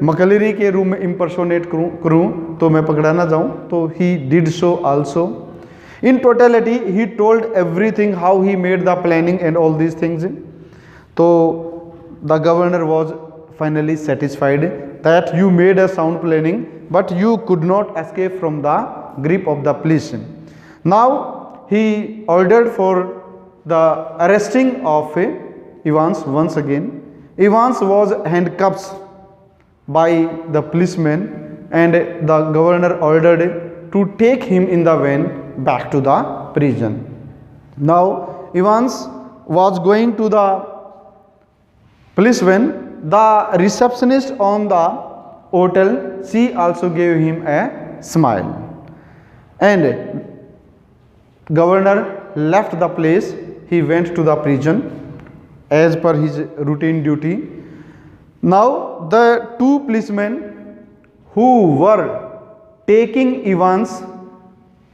मकलेरी के रूम में इम्पर्सोनेट करूं तो मैं पकड़ा ना जाऊं. तो he did so also. In totality he told everything, how he made the planning and all these things. तो the governor was finally satisfied that you made a sound planning but you could not escape from the grip of the police. Now he ordered for the arresting of Evans once again. Evans was handcuffed by the policeman and the governor ordered to take him in the van back to the prison. Now Evans was going to the police van. The receptionist on the hotel, she also gave him a smile and governor left the place. He went to the prison as per his routine duty. Now the two policemen who were taking Evans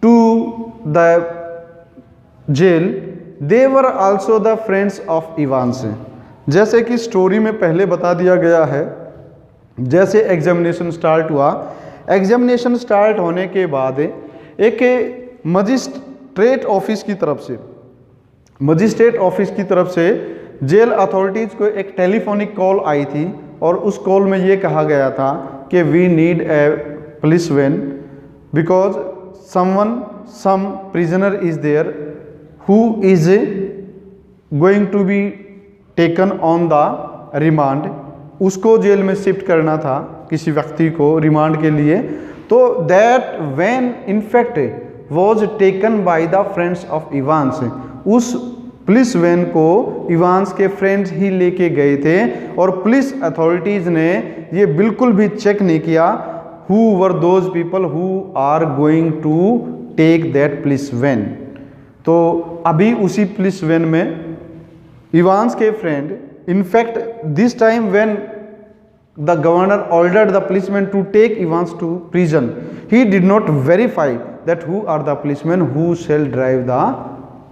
to the jail, they were also the friends of Evans. जैसे कि story में पहले बता दिया गया है, जैसे examination start हुआ, एग्जामिनेशन स्टार्ट होने के बाद एक मजिस्ट्रेट ऑफिस की तरफ से जेल अथॉरिटीज़ को एक टेलीफोनिक कॉल आई थी और उस कॉल में ये कहा गया था कि we need a police van because some prisoner is there who is going to be taken on the remand. उसको जेल में शिफ्ट करना था किसी व्यक्ति को रिमांड के लिए. तो that van in fact was taken by the friends of Evans. उस पुलिस वैन को इवांस के फ्रेंड्स ही लेके गए थे और पुलिस अथॉरिटीज़ ने ये बिल्कुल भी चेक नहीं किया who were those people who are going to take that police van. तो अभी उसी पुलिस वैन में इवांस के friend, in fact this time when the governor ordered the policeman to take Evans to prison, he did not verify that who are the policeman who shall drive the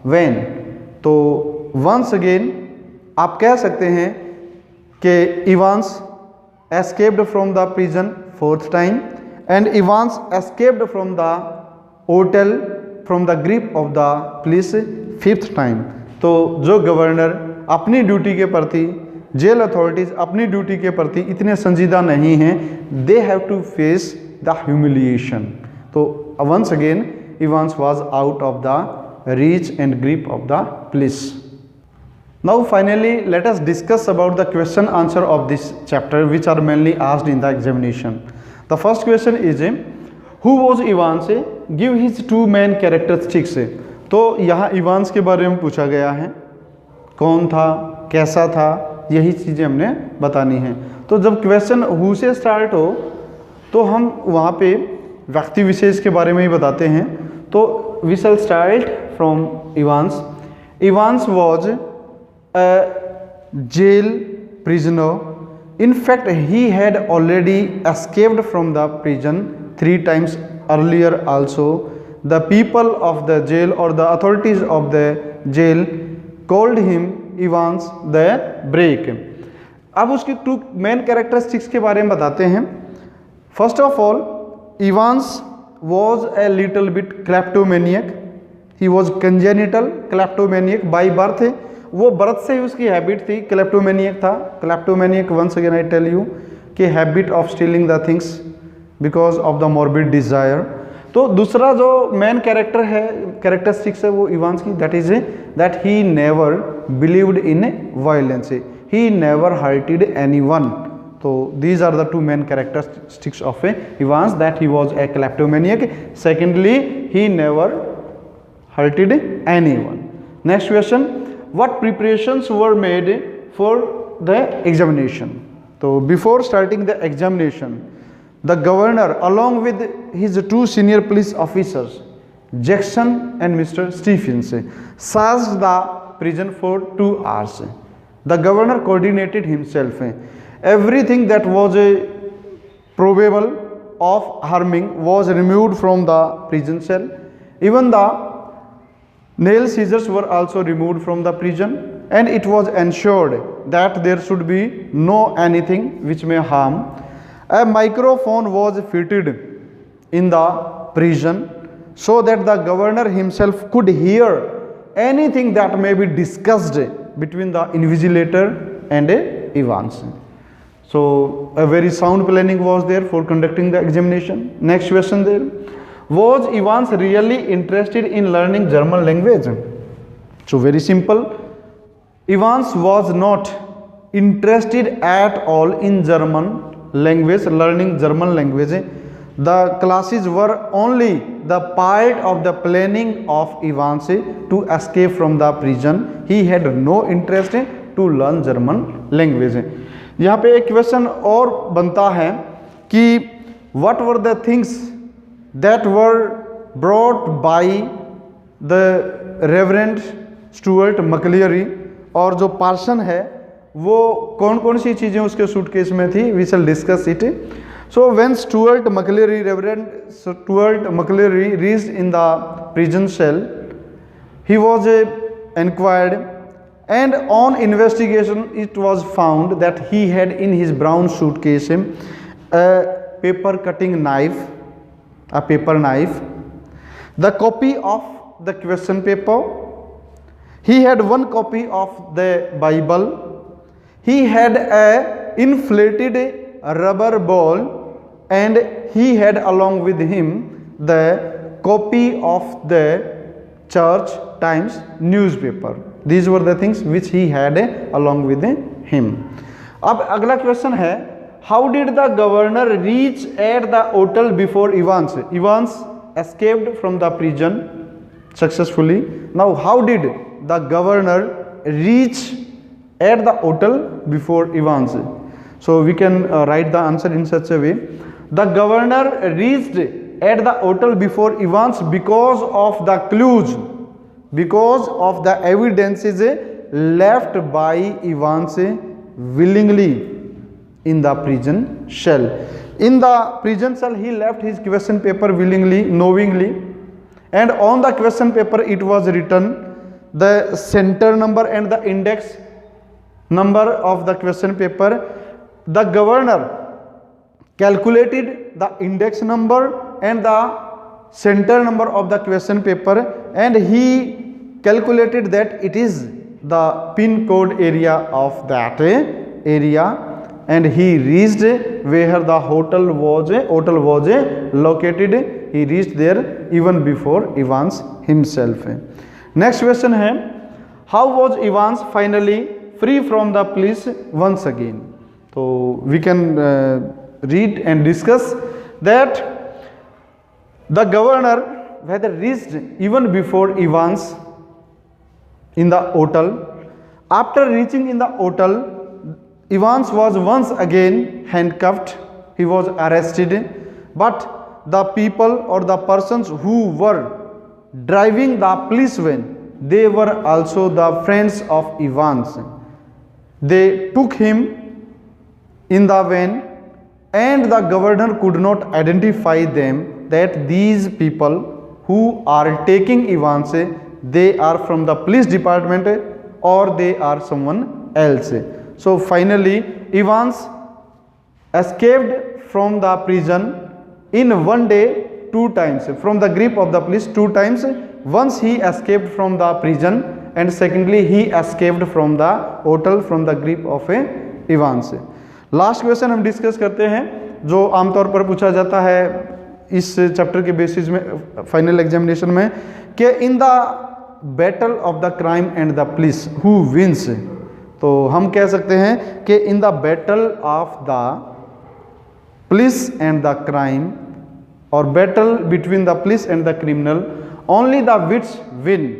van. तो once again आप कह सकते हैं कि Evans escaped from the prison fourth time and Evans escaped from the hotel from the grip of the police fifth time. तो जो governor अपनी duty के प्रति, जेल अथॉरिटीज़ अपनी ड्यूटी के प्रति इतने संजीदा नहीं हैं, they have to face the humiliation. तो once again Evans was out of the reach and grip of the police. Now finally let us discuss about the question answer of this chapter which are mainly asked in the examination. The first question is who was Evans? Give his two main characteristics. तो यहाँ Evans के बारे में पूछा गया है, कौन था, कैसा था, यही चीज़ें हमने बतानी हैं। तो जब क्वेश्चन हु से स्टार्ट हो तो हम वहाँ पे व्यक्ति विशेष के बारे में ही बताते हैं। तो we shall start from Evans. Evans was a jail prisoner. In fact, he had already escaped from the prison 3 times earlier also. The people of the jail or the authorities of the jail called him Evans the Break. अब उसकी 2 main characteristics के बारे में बताते हैं। First of all, Evans was a little bit kleptomaniac. He was congenital kleptomaniac by birth. वो birth से ही उसकी हैबिट थी, क्लेप्टोमेनियक था। Kleptomaniac once again I tell you कि habit of stealing the things because of the morbid desire. तो दूसरा जो मेन कैरेक्टर है, कैरेक्टरिस्टिक्स है वो इवांस की, that is that he never believed in violence, he never hurted anyone. तो these are the 2 main characteristics of Evans, that he was a kleptomaniac, secondly he never hurted anyone. Next question, what preparations were made for the examination? So before starting the examination, the governor along with his 2 senior police officers, Jackson and Mr. Stephens, searched the prison for 2 hours. The governor coordinated himself. Everything that was probable of harming was removed from the prison cell. Even the nail scissors were also removed from the prison, and it was ensured that there should be no anything which may harm. A microphone was fitted in the prison so that the governor himself could hear anything that may be discussed between the invigilator and Evans. So a very sound planning was there for conducting the examination. Next question there. Was Evans really interested in learning German language? So very simple. Evans was not interested at all in German language, learning German language. The classes were only the part of the planning of Evans to escape from the prison. He had no interest to learn German language. यहाँ पे एक question और बनता है कि what were the things that were brought by the Reverend Stuart McLeary, और जो person है वो कौन कौन सी चीज़ें उसके सूटकेस में थी, we shall discuss it. So when Stuart McLeary, Reverend Stuart McLeary reached in the prison cell, he was inquired, and on investigation it was found that he had in his brown suitcase a paper cutting knife, a paper knife, the copy of the question paper. He had 1 copy of the Bible. He had a inflated rubber ball, and he had along with him the copy of the Church Times newspaper. These were the things which he had along with him. अब अगला question है, how did the governor reach at the hotel before Evans? Evans escaped from the prison successfully. Now how did the governor reach at the hotel before Evans? So we can write the answer in such a way. The governor reached at the hotel before Evans because of the clues, because of the evidences left by Evans willingly in the prison cell. In the prison cell he left his question paper willingly, knowingly, and on the question paper it was written the center number and the index number of the question paper. The governor calculated the index number and the center number of the question paper, and he calculated that it is the pin code area of that area, and he reached where the hotel was located. He reached there even before Evans himself. Next question है, how was Evans finally free from the police once again? तो we can read and discuss that the governor whether reached even before Evans in the hotel. After reaching in the hotel, Evans was once again handcuffed. He was arrested, but the people or the persons who were driving the police van, they were also the friends of Evans. They took him in the van, and the governor could not identify them that these people who are taking Evans, they are from the police department or they are someone else. So finally Evans escaped from the prison in one day 2 times, from the grip of the police 2 times. Once he escaped from the prison, and secondly he escaped from the hotel from the grip of Evans. Last question हम discuss करते हैं जो आमतौर पर पूछा जाता है इस चैप्टर के बेसिस में फाइनल एग्जामिनेशन में, कि in the battle of the crime and the police who wins? तो हम कह सकते हैं कि in the battle of the police and the crime और battle between the police and the criminal, only the wits win.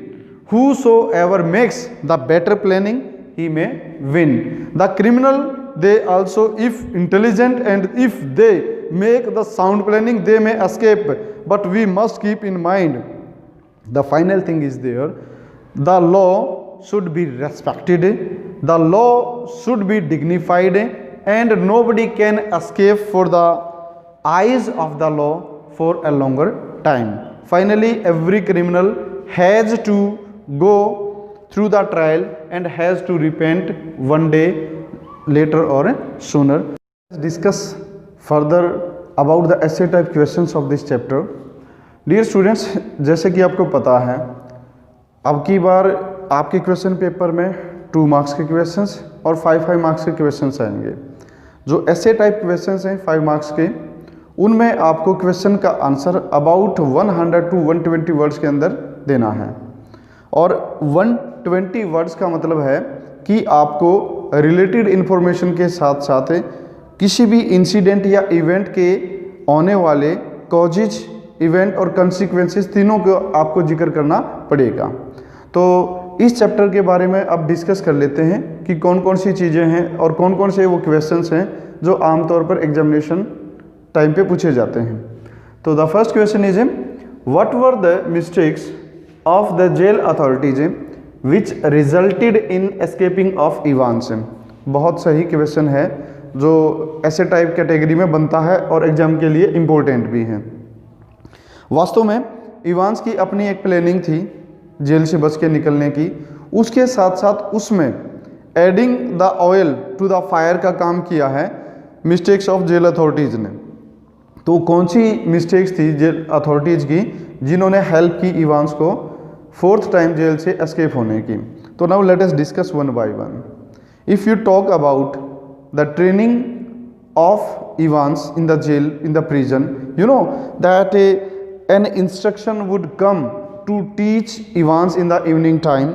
Whosoever makes the better planning, he may win. The criminal, they also, if intelligent and if they make the sound planning, they may escape. But we must keep in mind, the final thing is there, the law should be respected, the law should be dignified, and nobody can escape for the eyes of the law for a longer time. Finally, every criminal has to go through the trial and has to repent one day later or sooner. Let's discuss further about the essay type questions of this chapter. Dear students, जैसे कि आपको पता है अब की बार आपके question paper में 2 marks के क्वेश्चंस और 5 मार्क्स के क्वेश्चंस आएंगे. जो essay टाइप क्वेश्चंस हैं 5 मार्क्स के, उनमें आपको क्वेश्चन का आंसर अबाउट 100 to 120 वर्ड्स के अंदर देना है. और 120 वर्ड्स का मतलब है कि आपको रिलेटेड इन्फॉर्मेशन के साथ साथ किसी भी इंसिडेंट या इवेंट के आने वाले कॉजेज, इवेंट और कंसिक्वेंसेस तीनों को आपको जिक्र करना पड़ेगा. तो इस चैप्टर के बारे में अब डिस्कस कर लेते हैं कि कौन कौन सी चीज़ें हैं और कौन कौन से वो क्वेश्चंस हैं जो आमतौर पर एग्जामिनेशन टाइम पे पूछे जाते हैं. तो the first question is what were the mistakes of the jail authorities which resulted in escaping of Evans? बहुत सही क्वेश्चन है जो ऐसे टाइप कैटेगरी में बनता है और एग्जाम के लिए इम्पोर्टेंट भी है. वास्तव में इवांस की अपनी एक प्लानिंग थी जेल से बच के निकलने की, उसके साथ साथ उसमें adding the oil to the fire का काम किया है मिस्टेक्स ऑफ जेल अथॉरिटीज़ ने. तो कौन सी मिस्टेक्स थी जेल अथॉरिटीज़ की जिन्होंने हेल्प की इवांस को 4th टाइम जेल से एस्केप होने की? तो now let us discuss one by one. If you talk about the training of Evans in the jail, in the prison, you know that an instruction would come to teach Evans in the evening time,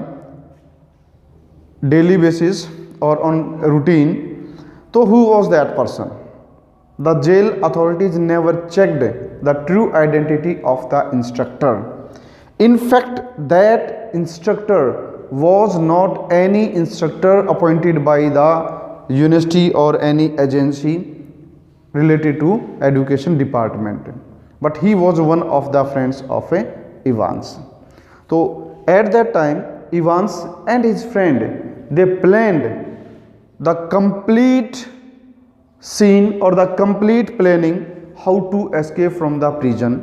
daily basis और on routine. तो who was that person? The jail authorities never checked the true identity of the instructor. In fact, that instructor was not any instructor appointed by the university or any agency related to education department, but he was one of the friends of Evans. So at that time, Evans and his friend, they planned the complete scene or the complete planning how to escape from the prison.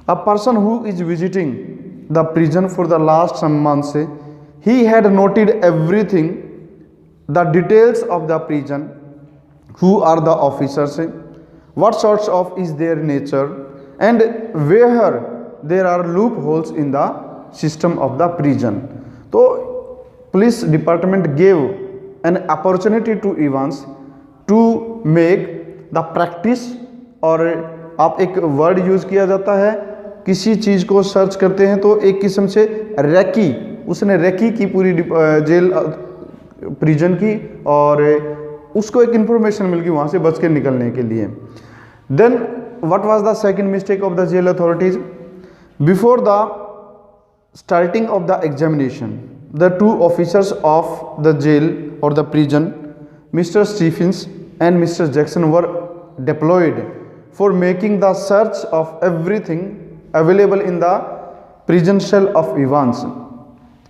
A person who is visiting the prison for the last some months, he had noted everything, the details of the prison, who are the officers, what sorts of is their nature, and where there are loopholes in the system of the prison. So police department gave an opportunity to Evans to make the practice, और आप एक word use किया जाता है, किसी चीज़ को search करते हैं तो एक किस्म से रैकी उसने रेकी की पूरी जेल प्रिजन की और उसको एक इंफॉर्मेशन मिल गई वहाँ से बच के निकलने के लिए। Then what was the second mistake of the jail authorities? Before the starting of the examination, the two officers of the jail or the prison, Mr. Stephens and Mr. Jackson, were deployed for making the search of everything available in the prison cell of Evans.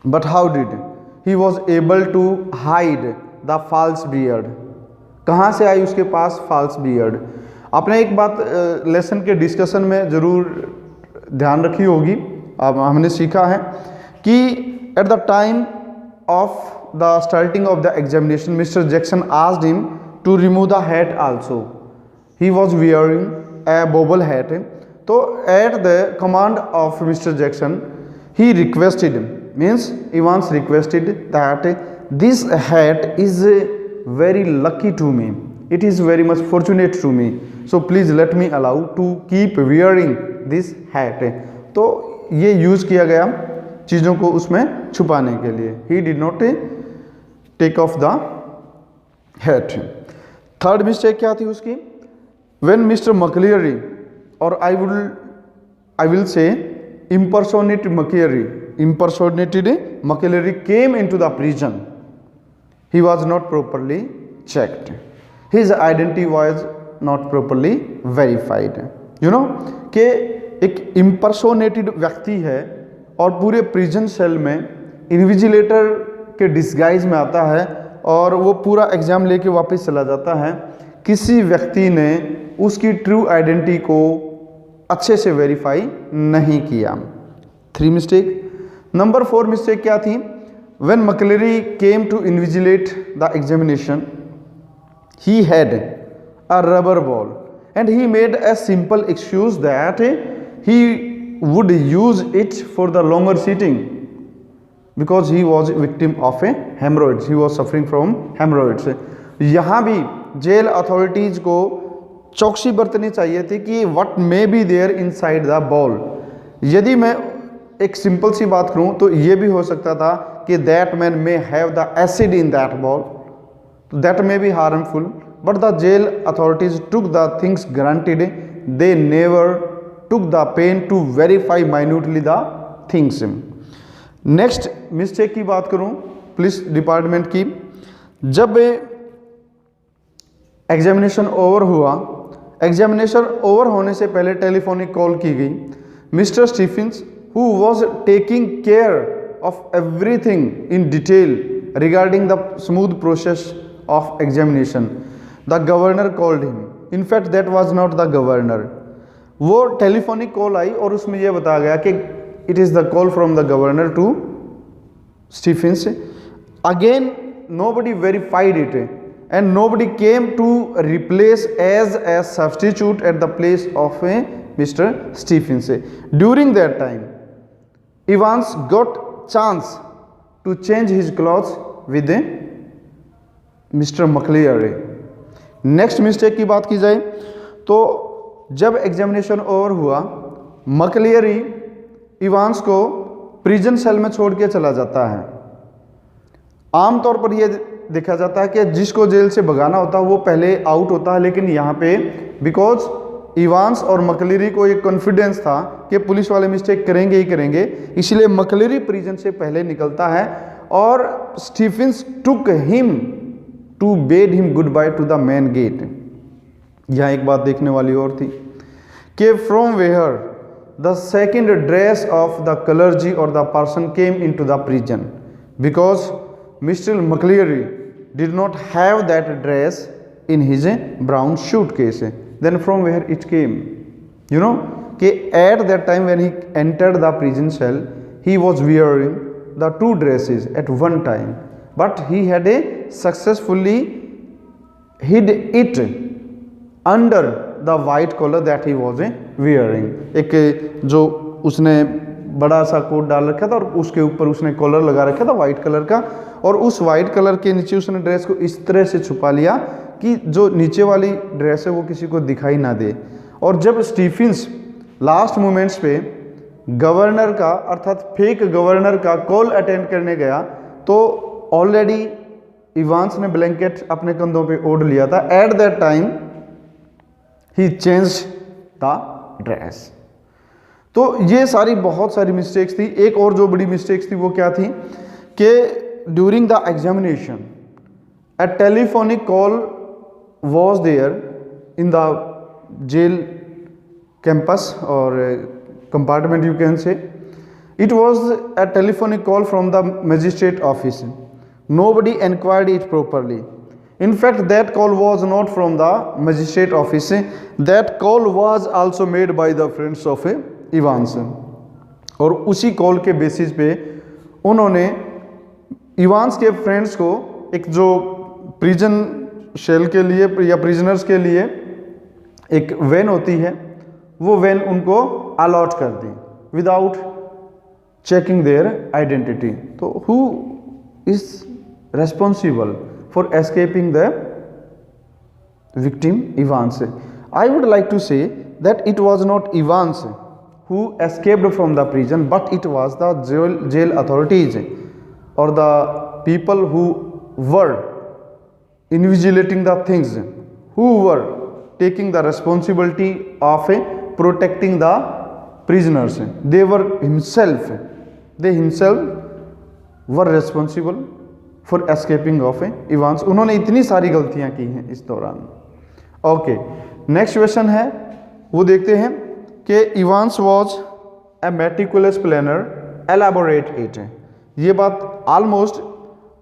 But how did he was able to hide the false beard? कहाँ से आई उसके पास false beard? आपने एक बात lesson के discussion में ज़रूर ध्यान रखी होगी, अब हमने सीखा है कि at the time of the starting of the examination mister Jackson asked him to remove the hat also, he was wearing a bobble hat. तो at the command of mister Jackson he requested, means Evans requested that this hat is very lucky to me, it is very much fortunate to me, so please let me allow to keep wearing this hat. तो ये use किया गया चीज़ों को उसमें छुपाने के लिए। He did not take off the hat. Third mistake क्या थी उसकी? व्हेन मिस्टर मकलियरी और I will say impersonated Mcleary came into the prison, he was not properly checked, his identity was not properly verified। you know कि एक इम्पर्सोनेटेड व्यक्ति है और पूरे प्रिजन सेल में इन्विजिलेटर के डिस्गाइज में आता है और वो पूरा एग्ज़ाम लेके वापस चला जाता है। किसी व्यक्ति ने उसकी ट्रू आइडेंटिटी को अच्छे से वेरीफाई नहीं किया। 3 मिस्टेक। नंबर 4 मिस्टेक क्या थी? When McLeary came to invigilate the examination he had a rubber ball and he made a simple excuse that he would use it for the longer sitting because he was victim of a hemorrhoids, he was suffering from hemorrhoids। यहाँ भी jail authorities को चौकसी बरतनी चाहिए थी कि what may be there inside the ball। यदि मैं एक सिंपल सी बात करूँ तो ये भी हो सकता था कि that man may have the acid in that ball, that may be harmful, but the jail authorities took the things granted, they never took the pain to verify minutely the things। Next mistake की बात करूं police department की, जब examination over हुआ, examination over होने से पहले telephonic call की गई। Mister Stephens who was taking care of everything in detail regarding the smooth process of examination, the governor called him, in fact that was not the governor. वो telephonic call आई और उसमें यह बताया गया कि it is the call from the governor to Stephen's. Again nobody verified it and nobody came to replace as a substitute at the place of mister Stephens. During that time Evans got chance to change his clothes with mister McLeary. Next mistake की बात की जाए तो जब examination over हुआ, McLeary Evans को prison cell में छोड़ के चला जाता है। आमतौर पर यह देखा जाता है कि जिसको जेल से भगाना होता है वो पहले आउट होता है, लेकिन यहाँ पे बिकॉज इवांस और मकलियरी को एक कॉन्फिडेंस था कि पुलिस वाले मिस्टेक करेंगे ही करेंगे, इसलिए मकलियरी प्रिजन से पहले निकलता है और Stephens took him to bid him good bye to the main gate. यहाँ एक बात देखने वाली और थी कि from where the second dress of the clergy और the person came in to the prison, because mister McLeary did not have that dress in his brown suitcase, then from where it came, you know कि at that time when he entered the prison cell he was wearing the 2 dresses at one time, but he had successfully hid it under the white collar that he was wearing। एक जो उसने बड़ा सा coat डाल रखा था और उसके ऊपर उसने कॉलर लगा रखा था वाइट कलर का, और उस वाइट कलर के नीचे उसने ड्रेस को इस तरह से छुपा लिया कि जो नीचे वाली ड्रेस है वो किसी को दिखाई ना दे। और जब स्टीफेंस लास्ट मोमेंट्स पे गवर्नर का अर्थात फेक गवर्नर का कॉल अटेंड करने गया तो ऑलरेडी इवांस ने ब्लैंकेट अपने कंधों पे ओढ़ लिया था। Eight that time he change the dress. तो ये सारी बहुत सारी मिस्टेक्स थी। एक और जो बड़ी मिस्टेक्स थी वो क्या थी कि during the examination a telephonic call was there in the jail campus or compartment, you can say. It was a telephonic call from the magistrate office. Nobody inquired it properly. In fact, that call was not from the magistrate office. That call was also made by the friends of Evans. और उसी call के basis पे उन्होंने Evans के friends को एक जो prison shell के लिए या प्रिजनर्स के लिए एक वैन होती है वो वैन उनको अलॉट कर दी विदाउट चेकिंग देयर आइडेंटिटी। तो who is responsible for escaping the victim Evans? I would like to say that it was not Evans who escaped from the prison, but it was the jail authorities or the people who were invigilating the things, who were taking the responsibility of protecting the prisoners. They himself were responsible for escaping of Evans. उन्होंने इतनी सारी गलतियां की हैं इस दौरान। Okay, next question है वो देखते हैं कि Evans was a meticulous planner, elaborate it. ये बात ऑलमोस्ट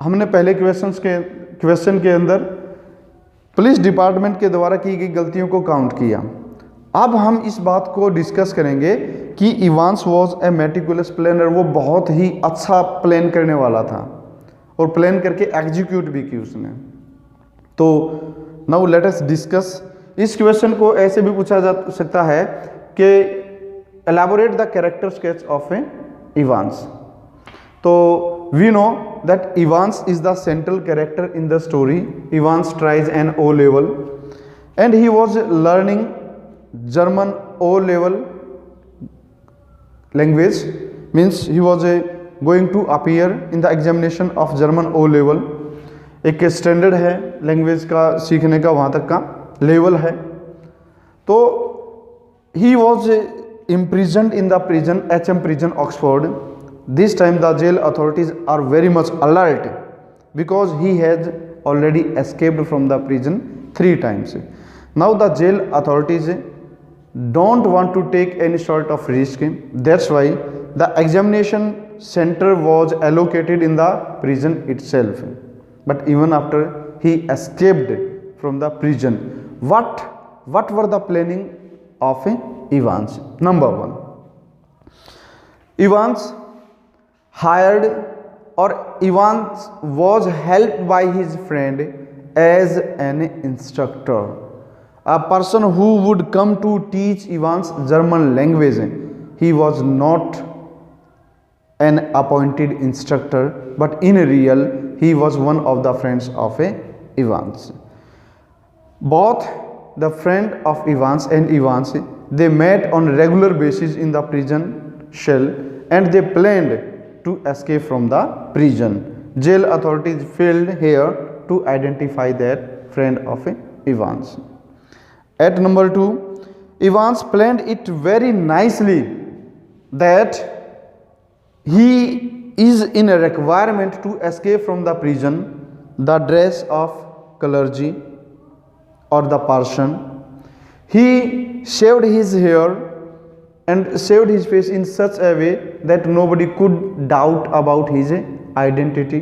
हमने पहले क्वेश्चन के अंदर पुलिस डिपार्टमेंट के द्वारा की गई गलतियों को काउंट किया। अब हम इस बात को डिस्कस करेंगे कि Evans was a meticulous planner, वो बहुत ही अच्छा प्लान करने वाला था और प्लान करके एग्जीक्यूट भी की उसने। तो नाउ लेट अस डिस्कस। इस क्वेश्चन को ऐसे भी पूछा जा सकता है कि elaborate the character sketch of Evans. तो we know that Evans is the central character in the story. Evans tries an O level and he was learning German O level language, means he was going to appear in the examination of German O level. एक standard है language का सीखने का, वहाँ तक का level है। तो he was imprisoned in the prison, HM prison, Oxford. This time the jail authorities are very much alert because he has already escaped from the prison 3 times. Now the jail authorities don't want to take any sort of risk. That's why the examination center was allocated in the prison itself. But even after he escaped from the prison, what were the planning of Evans? Number 1, Evans hired or Evans was helped by his friend as an instructor, a person who would come to teach Evans German language. He was not an appointed instructor, but in real he was one of the friends of Evans. Both the friend of Evans and Evans, they met on regular basis in the prison cell and they planned to escape from the prison. Jail authorities failed here to identify that friend of Evans. At number 2, Evans planned it very nicely that he is in a requirement to escape from the prison, the dress of clergy or the parson. He shaved his hair and shaved his face in such a way that nobody could doubt about his identity.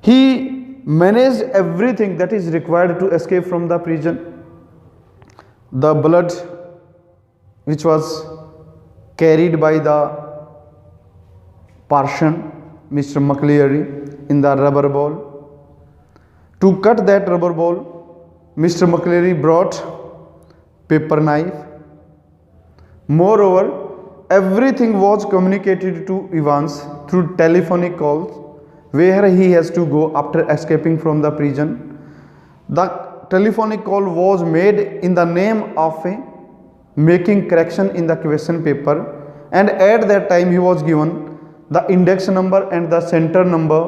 He managed everything that is required to escape from the prison. The blood which was carried by the parson, Mr. McLeary, in the rubber ball. To cut that rubber ball, Mr. McLeary brought paper knife. Moreover, everything was communicated to Evans through telephonic calls where he has to go after escaping from the prison. The telephonic call was made in the name of making correction in the question paper and at that time he was given the index number and the center number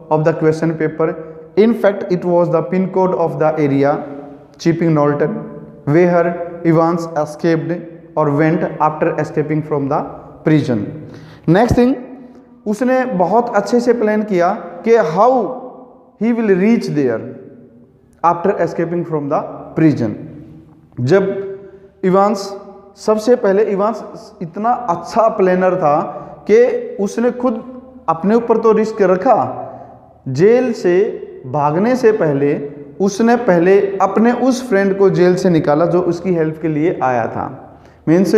of the question paper. In fact, it was the pin code of the area Chipping Norton where Evans escaped or went after escaping from the prison. Next thing, उसने बहुत अच्छे से plan किया कि how he will reach there after escaping from the prison. जब Evans, सबसे पहले Evans इतना अच्छा प्लानर था कि उसने खुद अपने ऊपर तो रिस्क रखा. जेल से भागने से पहले उसने पहले अपने उस फ्रेंड को जेल से निकाला जो उसकी हेल्प के लिए आया था. Means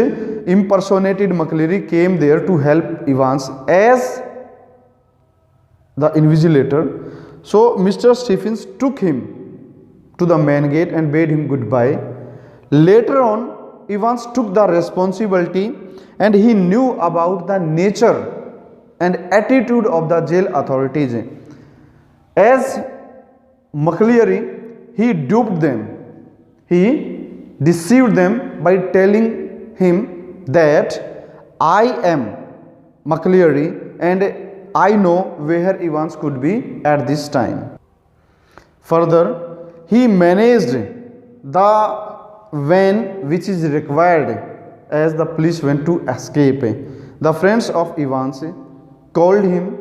impersonated McCleary came there to help Evans as the invigilator. So Mr. Stephens took him to the main gate and bade him goodbye. Later on, Evans took the responsibility and he knew about the nature and attitude of the jail authorities. As McCleary, he duped them. He deceived them by telling him that I am McCleary and I know where Evans could be at this time. Further, he managed the van which is required as the police went to escape. The friends of Evans called him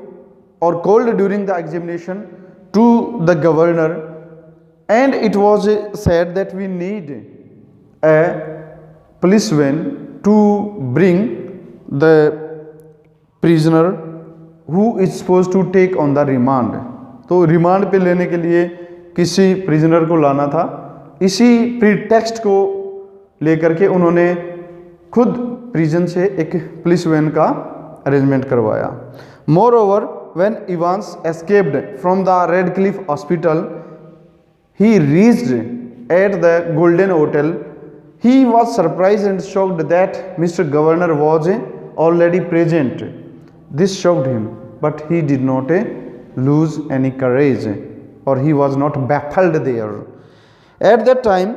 or called during the examination to the governor, and it was said that we need a police van to bring the prisoner who is supposed to take on the remand. तो remand पे लेने के लिए किसी prisoner को लाना था. इसी प्रीटेक्स्ट को लेकर के उन्होंने खुद प्रिजन से एक पुलिस वैन का अरेंजमेंट करवाया. More over, when Evans escaped from the red Cliff hospital, he reached at the Golden Hotel. He was surprised and shocked that Mr. Governor was already present. This shocked him, but he did not lose any courage, or he was not baffled there. At that time,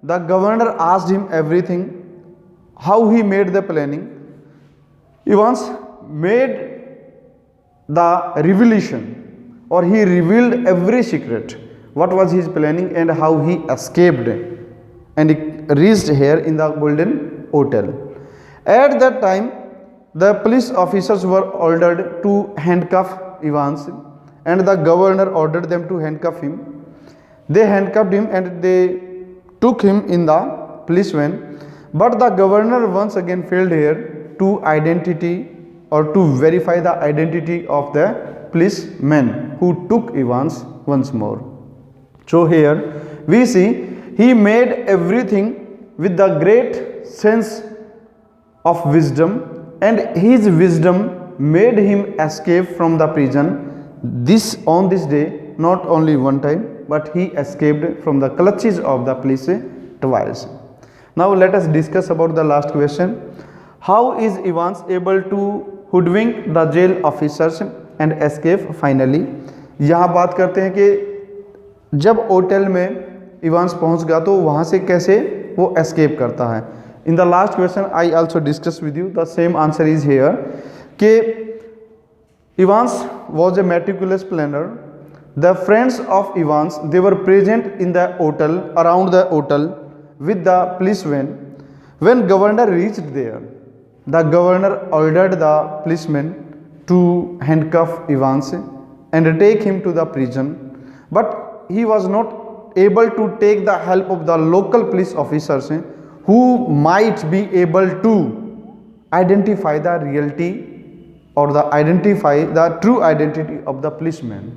the governor asked him everything, how he made the planning. Evans made the revelation, or he revealed every secret. What was his planning and how he escaped and reached here in the Golden Hotel. At that time, the police officers were ordered to handcuff Evans, and the governor ordered them to handcuff him. They handcuffed him and they took him in the police van. But the governor once again failed here to identity or to verify the identity of the policemen who took Evans once more. So here we see he made everything with the great sense of wisdom, and his wisdom made him escape from the prison on this day, not only one time, but he escaped from the clutches of the police twice. Now let us discuss about the last question. How is Evans able to hoodwink the jail officers and escape finally? यहाँ बात करते हैं कि जब hotel में Evans पहुंच गया तो वहां से कैसे वो एस्केप करता है. In the last question I also discuss with you the same answer is here कि Evans was a meticulous planner. The friends of Evans they were present in the hotel, around the hotel with the police van. When governor reached there, the governor ordered the policemen to handcuff Evans and take him to the prison, but he was not able to take the help of the local police officers who might be able to identify the reality or identify the true identity of the policeman.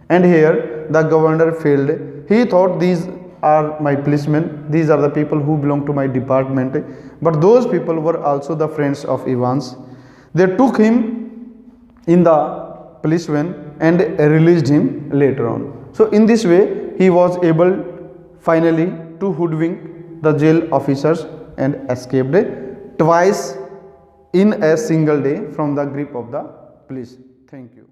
And here the governor failed. He thought these are my policemen, these are the people who belong to my department, but those people were also the friends of Evans. They took him in the police van and released him later on. So in this way he was able finally to hoodwink the jail officers and escaped twice in a single day from the grip of the police. Thank you.